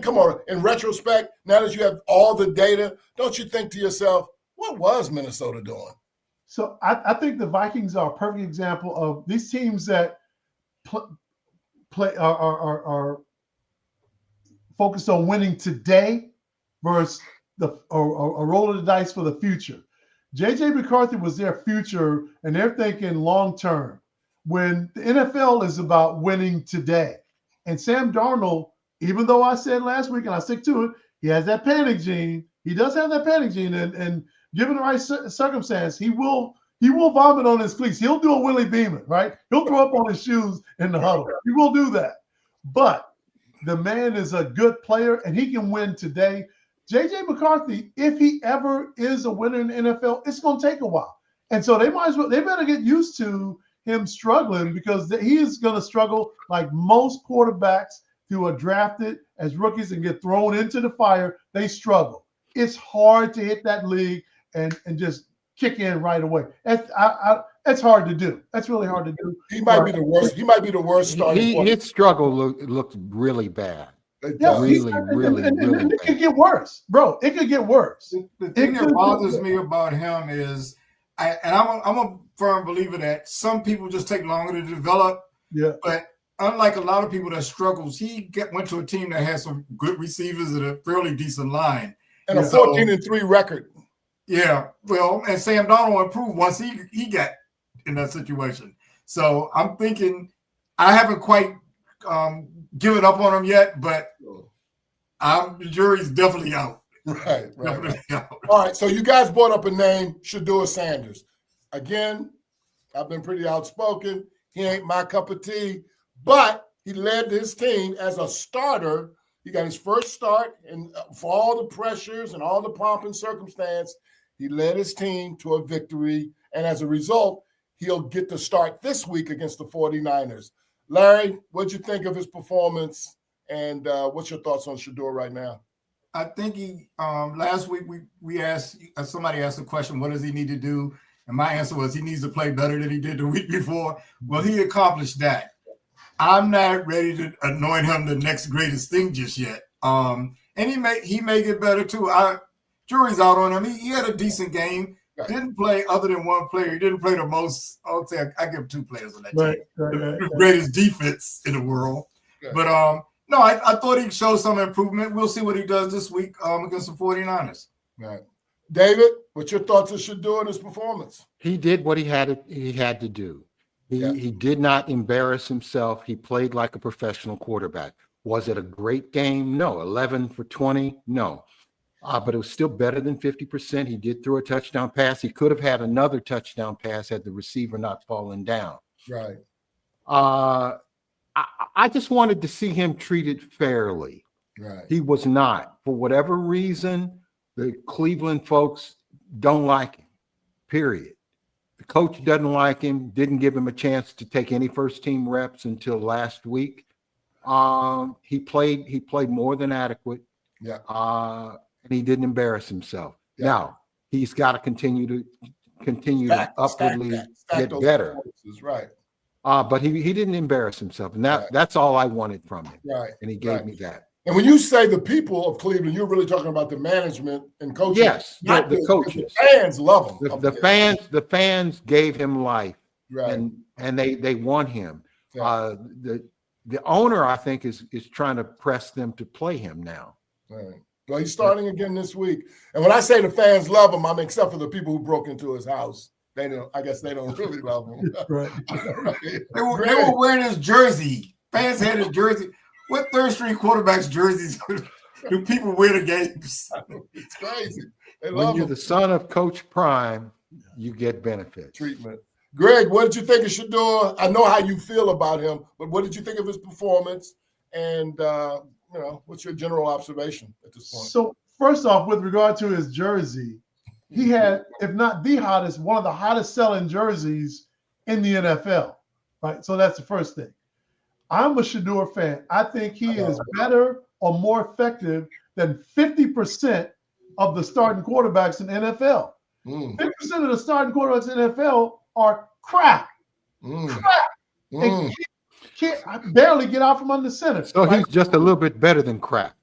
come on, in retrospect, now that you have all the data, don't you think to yourself, what was Minnesota doing? So I think the Vikings are a perfect example of these teams that play are focused on winning today versus a roll of the dice for the future. J.J. McCarthy was their future, and they're thinking long term. When the NFL is about winning today, and Sam Darnold, even though I said last week and I stick to it, he has that panic gene. He does have that panic gene, and given the right circumstance, he will vomit on his cleats. He'll do a Willie Beeman, right? He'll throw up on his shoes in the huddle. He will do that. But the man is a good player, and he can win today. J.J. McCarthy, if he ever is a winner in the NFL, it's going to take a while. And so they better get used to him struggling, because he is going to struggle like most quarterbacks who are drafted as rookies and get thrown into the fire. They struggle. It's hard to hit that league and just kick in right away. It's hard to do. That's really hard to do. He might be the worst. He might be the worst starting point. His struggle looked really bad. Yeah, Really, really and it bad. could get worse, bro. It could get worse. The thing that bothers me about him is, I'm a firm believer that some people just take longer to develop. Yeah. But unlike a lot of people that struggles, he went to a team that has some good receivers and a fairly decent line. And a 14-3 record. Yeah, well, and Sam Darnold improved once he got in that situation. So I'm thinking I haven't quite given up on him yet, but the jury's definitely out. Right. Definitely out. All right, so you guys brought up a name, Shedeur Sanders. Again, I've been pretty outspoken. He ain't my cup of tea, but he led his team as a starter. He got his first start, and for all the pressures and all the pomp and circumstance, he led his team to a victory. And as a result, he'll get to start this week against the 49ers. Larry, what'd you think of his performance? And what's your thoughts on Shedeur right now? I think he last week we asked somebody asked the question, what does he need to do? And my answer was he needs to play better than he did the week before. Well, he accomplished that. I'm not ready to anoint him the next greatest thing just yet. And he may get better too. Jury's out on him. He had a decent game. Right. Didn't play other than one player. He didn't play the most. I would say I give 2 players on that team. The greatest defense in the world. Right. But no, I thought he showed some improvement. We'll see what he does this week against the 49ers. Right. David, what's your thoughts on Shedeur in his performance? He did what he had to do. He did not embarrass himself. He played like a professional quarterback. Was it a great game? No. 11 for 20? No. But it was still better than 50%. He did throw a touchdown pass. He could have had another touchdown pass had the receiver not fallen down. Right. I just wanted to see him treated fairly. Right. He was not. For whatever reason, the Cleveland folks don't like him, period. The coach doesn't like him, didn't give him a chance to take any first-team reps until last week. He played more than adequate. Yeah. And he didn't embarrass himself. Yeah. Now, he's got to continue to upwardly get better. Right. But he didn't embarrass himself. And that's all I wanted from him. Right. And he gave me that. And when you say the people of Cleveland, you're really talking about the management and coaches. Yes, the coaches. The fans love him. The fans gave him life. Right. And they want him. Yeah. The owner, I think, is trying to press them to play him now. Right. Well, he's starting again this week. And when I say the fans love him, except for the people who broke into his house. I guess they don't really love him. Right. Right. They were wearing his jersey. Fans had his jersey. What third-string quarterback's jerseys do people wear to games? It's crazy. When you're the son of Coach Prime, you get benefits. Treatment. Greg, what did you think of Shedeur? I know how you feel about him, but what did you think of his performance? And what's your general observation at this point? So first off, with regard to his jersey, he had, if not the hottest, one of the hottest selling jerseys in the NFL. Right. So that's the first thing. I'm a Shedeur fan. I think he is better or more effective than 50% of the starting quarterbacks in the NFL. 50% of the starting quarterbacks in the NFL are crap. And can't barely get out from under center. So he's just a little bit better than crap.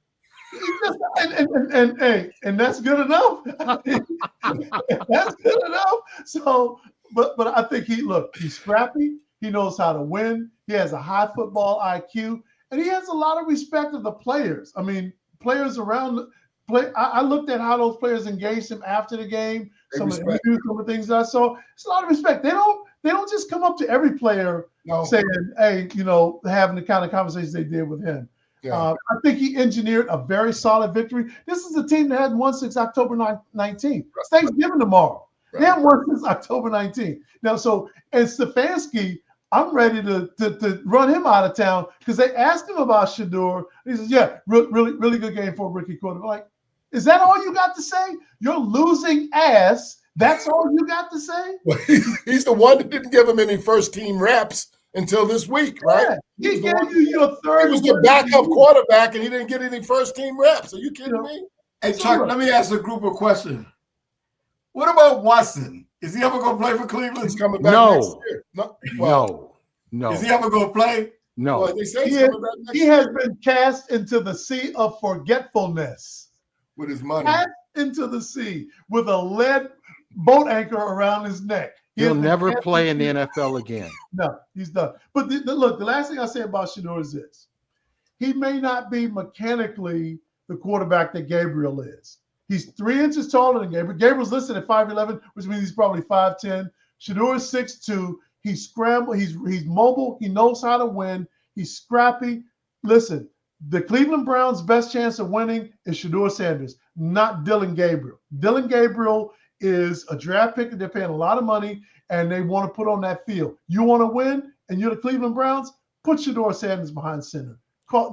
And that's good enough. That's good enough. So, but I think he's scrappy. He knows how to win. He has a high football IQ, and he has a lot of respect of the players. I mean, players around play. I looked at how those players engaged him after the game. Some of the things that I saw. It's a lot of respect. They don't just come up to every player saying, "Hey, having the kind of conversations they did with him." Yeah. I think he engineered a very solid victory. This is a team that hadn't won since October 19th. It's Thanksgiving tomorrow. Right. They haven't won since October 19th. Now, and Stefanski, I'm ready to run him out of town because they asked him about Shedeur. He says, "Yeah, really, really good game for a rookie quarterback." Like, is that all you got to say? You're losing ass. That's all you got to say? Well, he's the one that didn't give him any first team reps until this week, right? Yeah, he gave you your third. He was the backup quarterback, and he didn't get any first team reps. Are you kidding me? Hey, Chuck, let me ask a group a question. What about Watson? Is he ever going to play for Cleveland? He's coming back No. next year. No. Well, No. Is he ever going to play? No. well, they say he's He, is, coming back next he year has been cast into the sea of forgetfulness. with his money. Cast into the sea with a lead boat anchor around his neck. He He'll has been never cast play in the into- NFL again. No, he's done. But look, the last thing I say about Shador is this. He may not be mechanically the quarterback that Gabriel is. He's 3 inches taller than Gabriel. Gabriel's listed at 5'11", which means he's probably 5'10". Shador is 6'2". He's scrambled. He's mobile. He knows how to win. He's scrappy. Listen, the Cleveland Browns' best chance of winning is Shador Sanders, not Dylan Gabriel. Dylan Gabriel is a draft pick that they're paying a lot of money, and they want to put on that field. You want to win, and you're the Cleveland Browns, put Shador Sanders behind center.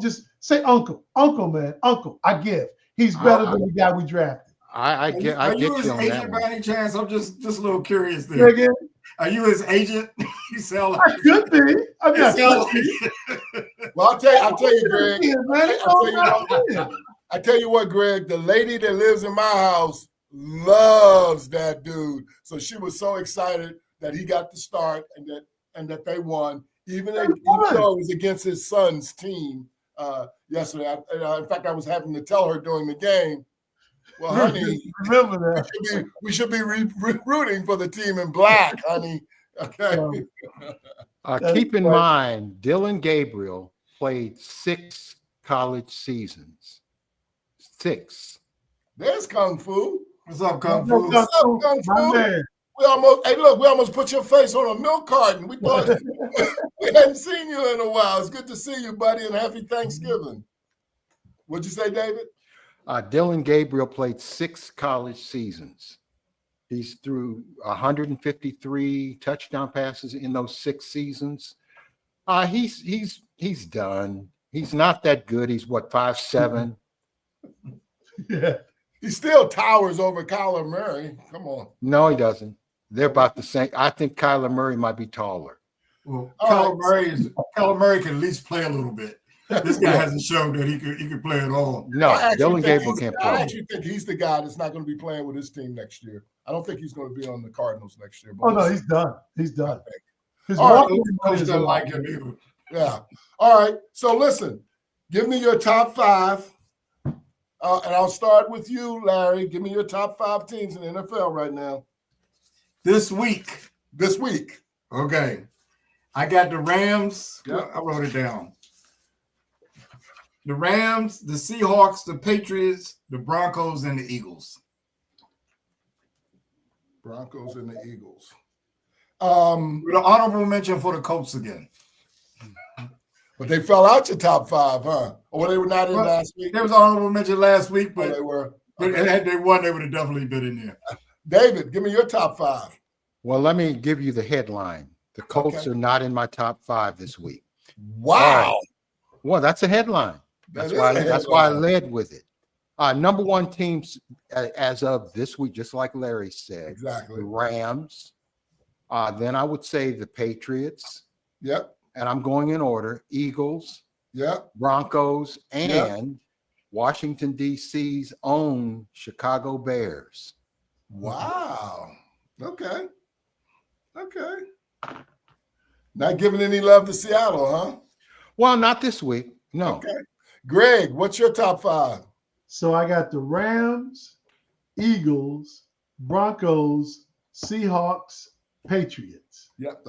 Just say, Uncle, man, Uncle, I give. He's better than the guy we drafted. I get Are you you his on that agent by one. any chance? I'm just a little curious Say there. again? Are you his agent? You sound I like could be. I mean, you I sound could be. like- Well, I'll tell you, Greg. Man, it's all about him. I tell you what, Greg, the lady that lives in my house loves that dude. So she was so excited that he got the start and that they won, even though it was against his son's team yesterday. In fact, I was having to tell her during the game, well, honey, Remember that. we should be rooting for the team in black, honey. Okay. Keep in right. mind, Dylan Gabriel played 6 college seasons. 6. There's Kung Fu. What's up, Kung No, Fu? Kung Fu, Kung my Fu. man. We almost put your face on a milk carton. We thought we hadn't seen you in a while. It's good to see you, buddy, and happy Thanksgiving. What'd you say, David? Dylan Gabriel played 6 college seasons. He's threw 153 touchdown passes in those 6 seasons. He's done. He's not that good. He's 5'7". Yeah. He still towers over Kyler Murray. Come on. No, he doesn't. They're about the same. I think Kyler Murray might be taller. Well, All Kyler Murray can at least play a little bit. This guy hasn't shown that he could play at all. No, I actually Dylan think Gabriel can't I play. actually think he's the guy that's not going to be playing with his team next year. I don't think he's going to be on the Cardinals next year. but Oh, no, we'll he's done. He's see, I done. think. His All right, marketing money Coach is doesn't a like lot. him either. Yeah. All right. So listen, give me your top 5. And I'll start with you, Larry. Give me your top 5 teams in the NFL right now. This week, Okay. I got the Rams. Yep. I wrote it down. The Rams, the Seahawks, the Patriots, the Broncos, and the Eagles. Broncos and the Eagles. With an honorable mention for the Colts again. But they fell out your top 5, huh? Or they were not in Well, last week? There was an honorable mention last week, Oh, but they were. had they won, they would have definitely been in there. David, give me your top 5. Well, let me give you the headline. The Colts Okay. are not in my top 5 this week. Wow. Well, that's a headline. That That's is why. a That's why I headline. led with it. Number 1 teams as of this week, just like Larry said, Exactly. the Rams. Then I would say the Patriots, Yep. and I'm going in order: Eagles, Yep. Broncos, and Yeah. Washington D.C.'s own Chicago Bears. Wow. Okay. Not giving any love to Seattle, huh? Well, not this week. No. Okay. Greg, what's your top 5? So I got the Rams, Eagles, Broncos, Seahawks, Patriots. Yep,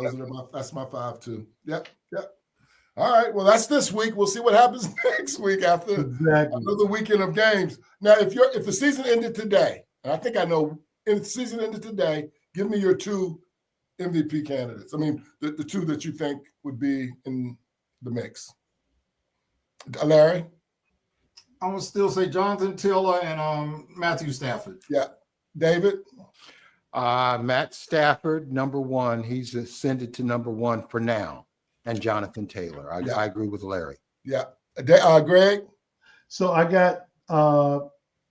that's my 5 too. Yep. All right. Well, that's this week. We'll see what happens next week after Exactly. another weekend of games. Now, if the season ended today, and I think I know if the season ended today, give me your 2 MVP candidates. I mean, the 2 that you think would be in the mix. Larry? I'm gonna still say Jonathan Taylor and Matthew Stafford. Yeah. David? Matt Stafford, number 1. He's ascended to number 1 for now. And Jonathan Taylor. I agree with Larry. Yeah. Greg? So I got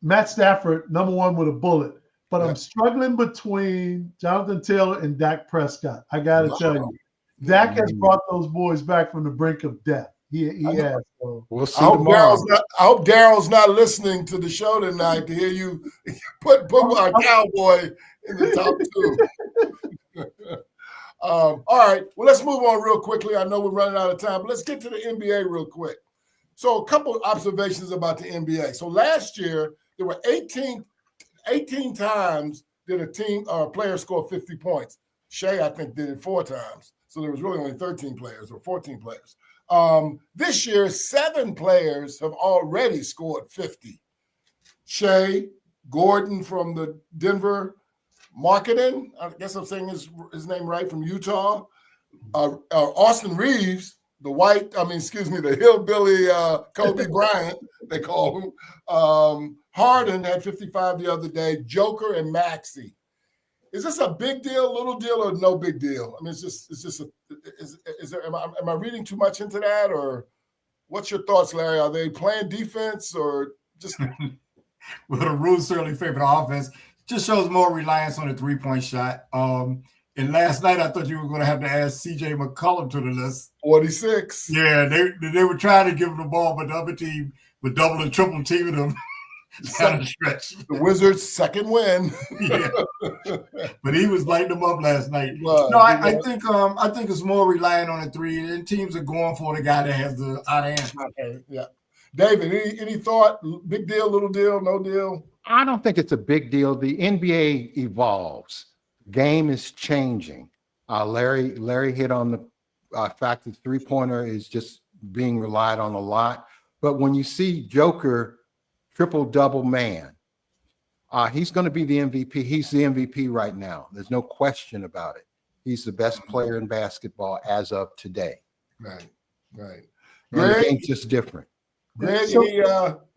Matt Stafford, number 1 with a bullet, but Yeah. I'm struggling between Jonathan Taylor and Dak Prescott. I got to Wow. tell you, Dak has brought those boys back from the brink of death. He has. So. We'll see tomorrow. I hope Daryl's not listening to the show tonight to hear you put our Cowboy in the top 2. All right. Well, let's move on real quickly. I know we're running out of time, but let's get to the NBA real quick. So a couple of observations about the NBA. So last year, there were 18 times did a team or a player score 50 points. Shea, I think, did it 4 times. So there was really only 13 players or 14 players. This year, 7 players have already scored 50. Shea, Gordon from the Denver Marketing, I guess I'm saying his name right, from Utah. Austin Reeves, the hillbilly Kobe Bryant, they call him. Harden had 55 the other day. Joker and Maxey. Is this a big deal, little deal, or no big deal? I mean, am I reading too much into that, or what's your thoughts, Larry? Are they playing defense or just? Well, the rules certainly favor the offense. Just shows more reliance on the 3-point shot. And last night, I thought you were going to have to add C.J. McCollum to the list. 46. Yeah, they were trying to give him the ball, but the other team were double and triple teaming him. Down the stretch. The Wizards' second win. Yeah. But he was lighting them up last night. I think it's more relying on the 3, and teams are going for the guy that has the hot hand. Okay, yeah. David, any thought? Big deal, little deal, no deal? I don't think it's a big deal. The NBA evolves. Game is changing. Larry hit on the fact that the 3-pointer is just being relied on a lot. But when you see Joker triple-double man, he's going to be the MVP. He's the MVP right now. There's no question about it. He's the best player in basketball as of today. Right. And the game's just different. Greg,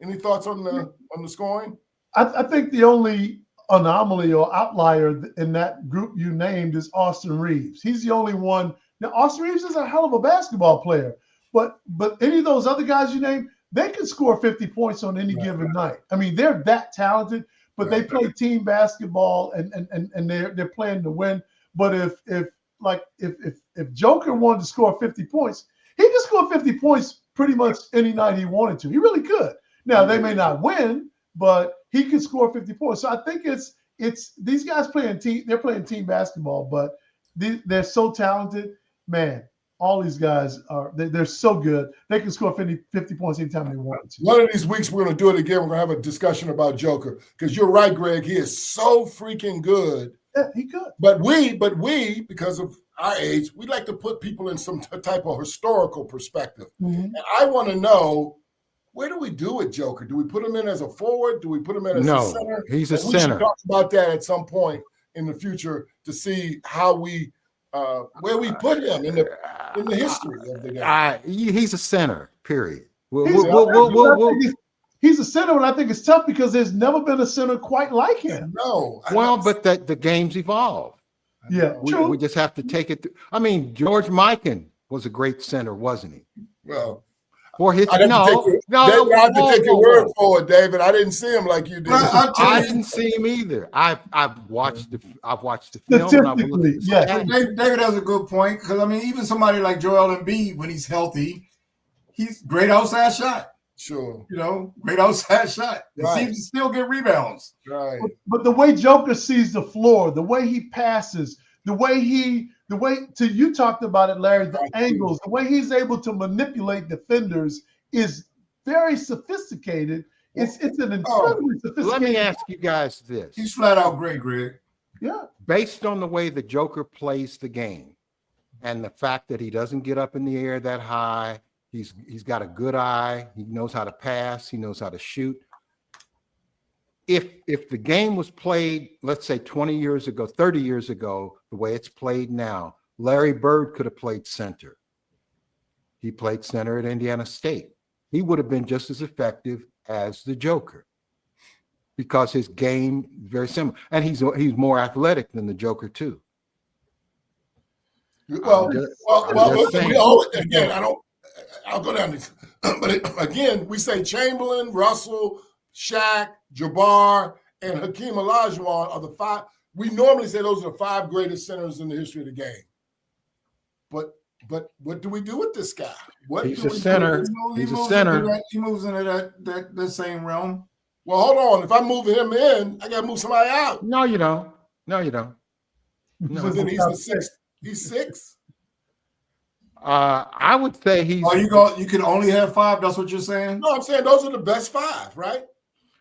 any thoughts on the scoring? I think the only anomaly or outlier in that group you named is Austin Reeves. He's the only one. Now, Austin Reeves is a hell of a basketball player, but any of those other guys you named, they can score 50 points on any given night. I mean, they're that talented, but they play team basketball and they're playing to win. But if Joker wanted to score 50 points, he could score 50 points pretty much any night he wanted to. He really could. Now, they may not win, but he could score 50 points. So I think it's these guys playing team. They're playing team basketball, but they're so talented, man. All these guys they're so good. They can score 50 points anytime they want to. One of these weeks, we're going to do it again. We're going to have a discussion about Joker because you're right, Greg. He is so freaking good. Yeah, he could. But we, because of our age, we like to put people in some type of historical perspective. Mm-hmm. And I want to know, where do we do with Joker? Do we put him in as a forward? Do we put him in as a center? He's a we center. should talk about that at some point in the future to see how we where we put him in the history of the game. He's a center, period. He's a center, and I think it's tough because there's never been a center quite like him. No. But the game's evolve. Yeah, true. We just have to take it. I mean, George Mikan was a great center, wasn't he? Well, for his I have to take your word for it, David. I didn't see him like you did. I didn't see him either. I've watched the film. And I've looked at David has a good point because I mean, even somebody like Joel Embiid, when he's healthy, he's great outside shot. Sure, great outside shot. He right. seems to still get rebounds. Right. But the way Joker sees the floor, the way he passes, the way you talked about it, Larry, the angles, the way he's able to manipulate defenders is very sophisticated. It's an incredibly sophisticated. Let me ask you guys this. He's flat out great, Greg. Yeah. Based on the way the Joker plays the game and the fact that he doesn't get up in the air that high, he's got a good eye, he knows how to pass, he knows how to shoot. If the game was played, let's say 20 years ago, 30 years ago, the way it's played now, Larry Bird could have played center. He played center at Indiana State. He would have been just as effective as the Joker because his game is very similar. And he's more athletic than the Joker, too. I'll go down this. But again, we say Chamberlain, Russell, Shaq, Jabbar, and Hakeem Olajuwon are the 5. We normally say those are the 5 greatest centers in the history of the game. But But what do we do with this guy? What He's do a we center. do? He's a moves center. into that- He moves into that same realm. Well, hold on. If I'm moving him in, I got to move somebody out. No, you don't. No, you don't. No. But then he's the sixth. He's six. I would say he's. Oh, you can only have 5. That's what you're saying? No, I'm saying those are the best 5, right?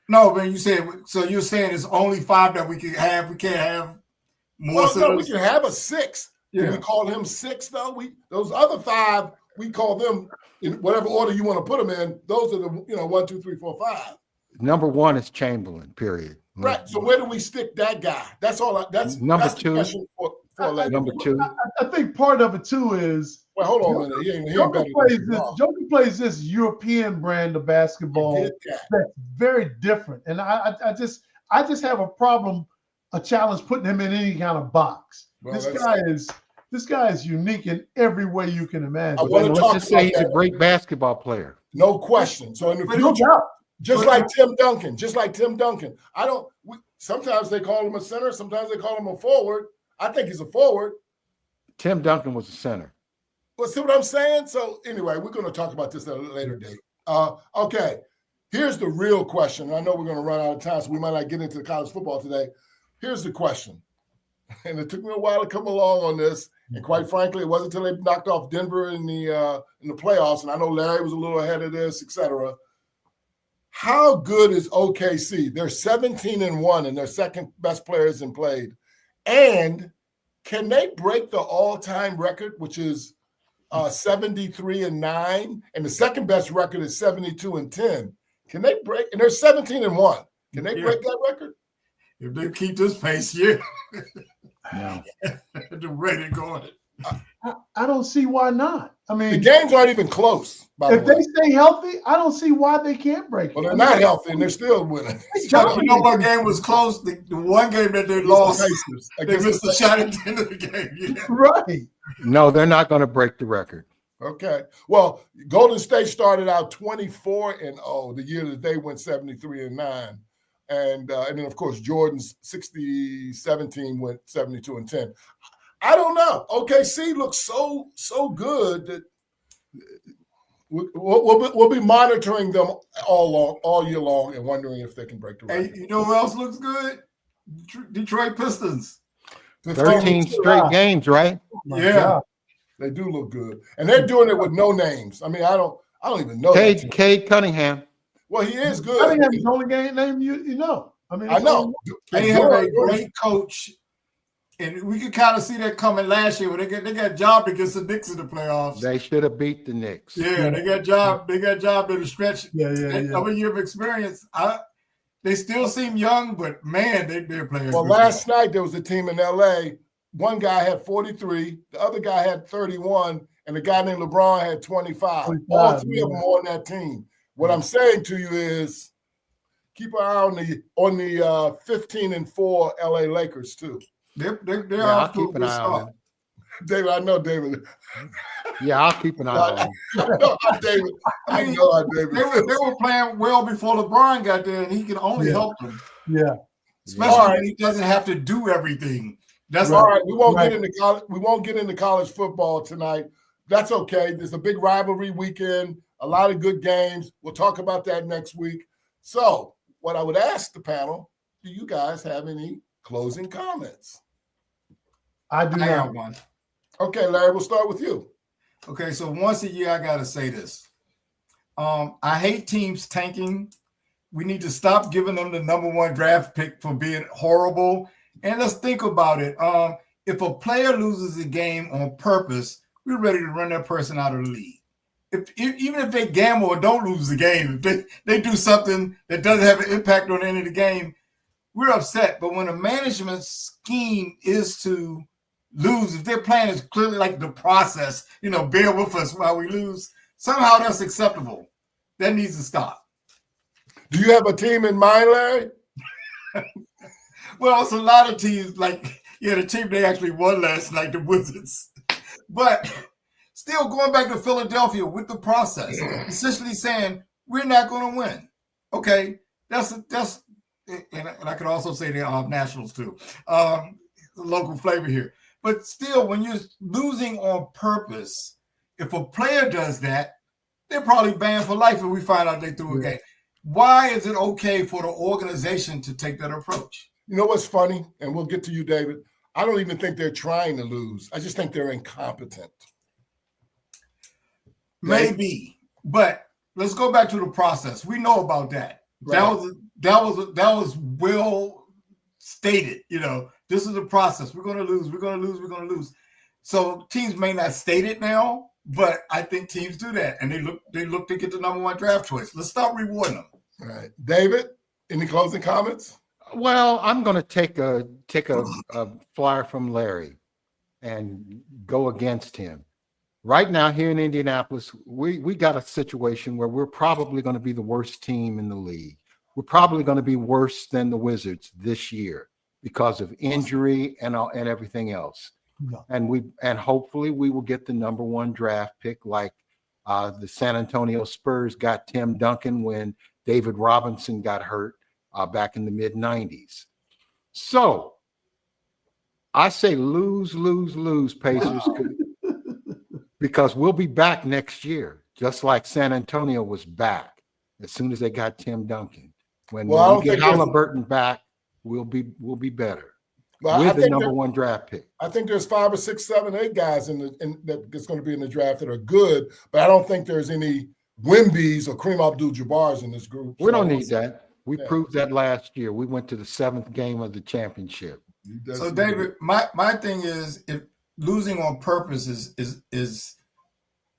No, but you said so. You're saying it's only 5 that we can have. We can't have more. Well, no, we centers? can have a 6. Yeah. Can we call him 6 though? Those other 5, we call them in whatever order you want to put them in. Those are the 1, 2, 3, 4, 5. Number 1 is Chamberlain. Period. Right. So where do we stick that guy? That's all. That's Number the 2. question for later. Number 2. I think part of it too is Well, hold on a minute. He ain't Joker better plays than this. Jamal. Joker plays this European brand of basketball Get that. that's very different, and I just have a problem, a challenge putting him in any kind of box. Well, This guy is unique in every way you can imagine. I wanna Let's talk just say about he's a that. great basketball player. No question. So in the But No future, doubt. just like Tim Duncan, sometimes they call him a center, sometimes they call him a forward. I think he's a forward. Tim Duncan was a center. But see what I'm saying? So anyway, we're going to talk about this at a later date. Okay, here's the real question. I know we're going to run out of time, so we might not get into college football today. Here's the question, and it took me a while to come along on this. And quite frankly, it wasn't until they knocked off Denver in the playoffs, and I know Larry was a little ahead of this, etc. How good is OKC? They're 17-1, and their second best players in played. And can they break the all-time record, which is 73-9, and the second best record is 72-10? Can they break? And they're 17-1. Can they break that record? If they keep this pace, yeah, No. the rate it going. I don't see why not. I The mean, games aren't even close, by the if way. they stay healthy, I don't see why they can't break it. Well, they're I not mean, healthy, and they're still winning. You know what game was close? The one game that they lost, Pacers they against missed the a shot at the end of the game. Yeah. Right. No, they're not going to break the record. Okay. Well, Golden State started out 24-0 the year that they went 73-9. And then, of course, Jordan's 60-17 went 72-10. I don't know. OKC looks so good that we'll be monitoring them all year long and wondering if they can break the record. Hey, you know who else looks good? Detroit Pistons. 13 straight games, right? Yeah. God. They do look good, and they're doing it with no names. I mean, I don't even know. that team. Cade Cunningham. Well, he is I good. think that's the only name you know. I mean, I know. They have a great coach, and we could kind of see that coming last year. When they got job against the Knicks in the playoffs. They should have beat the Knicks. Yeah, they got job. They got job in the stretch. Yeah. Another year of experience. They still seem young, but man, they're playing. Well, last night there was a team in LA. One guy had 43, the other guy had 31, and the guy named LeBron had 25. All three of them on that team. What I'm saying to you is, keep an eye on the 15-4 LA Lakers too. They're I'll off to keep a an good eye on start. them. David, I know David. Yeah, I'll keep an eye on them. I know how David. I know how David. They were playing well before LeBron got there, and he can only help them, Yeah. especially when he doesn't have to do everything. That's All right, we won't Right. get into college. We won't get into college football tonight. That's okay. There's a big rivalry weekend, a lot of good games. We'll talk about that next week. So, what I would ask the panel: do you guys have any closing comments? I do I not. have one. Okay, Larry, we'll start with you. Okay, so once a year, I gotta say this. I hate teams tanking. We need to stop giving them the number one draft pick for being horrible. And let's think about it. If a player loses a game on purpose, we're ready to run that person out of the league. Even if they gamble or don't lose the game, if they do something that doesn't have an impact on the end of the game, we're upset. But when a management scheme is to lose, if their plan is clearly like the process, bear with us while we lose, somehow that's acceptable. That needs to stop. Do you have a team in mind, Larry? Well, it's a lot of teams, the team they actually won last night, the Wizards. But still going back to Philadelphia with the process, essentially saying, we're not going to win. Okay, that's and I could also say they're Nationals too. Local flavor here. but still, when you're losing on purpose, if a player does that, they're probably banned for life if we find out they threw a game. Why is it okay for the organization to take that approach? You know what's funny? And we'll get to you, David. I don't even think they're trying to lose. I just think they're incompetent. Maybe, but let's go back to the process. We know about that. Right. That was well stated. You know, this is the process. We're going to lose. We're going to lose. We're going to lose. So teams may not state it now, but I think teams do that, and they look to get the number one draft choice. Let's start rewarding them. All right, David. Any closing comments? Well, I'm going to take a flyer from Larry and go against him. Right now here in Indianapolis, we got a situation where we're probably going to be the worst team in the league. We're probably going to be worse than the Wizards this year because of injury and everything else. No. And hopefully we will get the number one draft pick, like the San Antonio Spurs got Tim Duncan when David Robinson got hurt back in the mid-90s. So I say lose, Pacers, because we'll be back next year, just like San Antonio was back as soon as they got Tim Duncan. When we get Halliburton back, we'll be better. Well, We're the number one draft pick. I think there's 5 or 6, 7, 8 guys that's going to be in the draft that are good, but I don't think there's any Wemby's or Kareem Abdul-Jabbar's in this group. We don't need that. We proved that last year. We went to the 7th game of the championship. So, David, my thing is, if losing on purpose is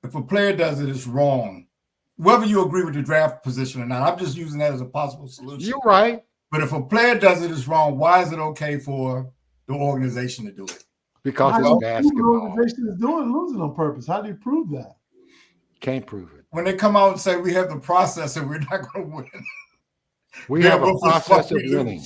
if a player does it, it's wrong. Whether you agree with the draft position or not, I'm just using that as a possible solution. You're right. But if a player does it, it's wrong. Why is it okay for the organization to do it? Because How it's do you prove basketball. the organization is doing losing on purpose? How do you prove that? Can't prove it. When they come out and say we have the process and we're not going to win. We have a process of winning.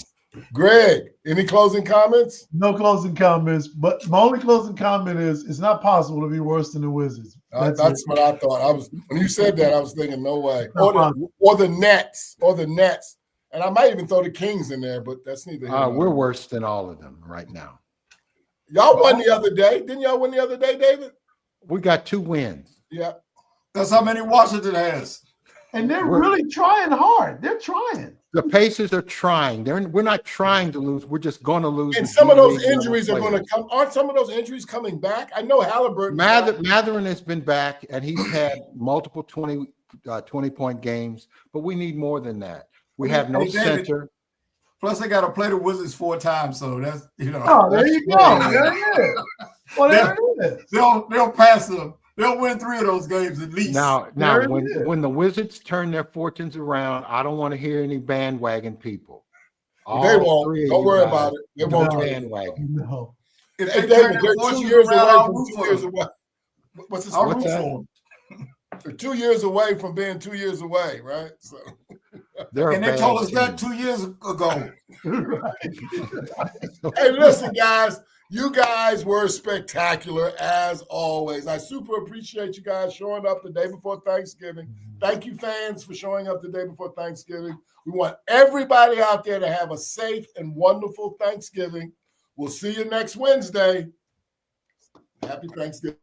Greg, any closing comments? No closing comments, but my only closing comment is it's not possible to be worse than the Wizards. That's what I thought. When you said that, I was thinking, no way. Or the Nets. And I might even throw the Kings in there, but that's neither here nor We're there. worse than all of them right now. Y'all won the other day. Didn't y'all win the other day, David? We got 2 wins. Yeah. That's how many Washington has. And they're really trying hard. They're trying. The Pacers are trying. We're not trying to lose. We're just going to lose. And some of those injuries are going to come. Aren't some of those injuries coming back? I know Halliburton. Mathurin has been back, and he's had multiple 20-point games, but we need more than that. We have no center. Plus, they got to play the Wizards 4 times, so that's, you know. Oh, there you go. There it is. Well, there it is. They'll pass them. They'll win 3 of those games at least. Now, when the Wizards turn their fortunes around, I don't want to hear any bandwagon people. They won't. Don't worry about it. They won't bandwagon. No. If Hey, they David, turn their they're 2 fortunes years around, away I'll from root 2 for years them. away. What's this? I'll What's root that? for them. They're 2 years away from being 2 years away, right? So. And they told us that 2 years ago. Hey, listen, guys. You guys were spectacular as always. I super appreciate you guys showing up the day before Thanksgiving. Thank you, fans, for showing up the day before Thanksgiving. We want everybody out there to have a safe and wonderful Thanksgiving. We'll see you next Wednesday. Happy Thanksgiving.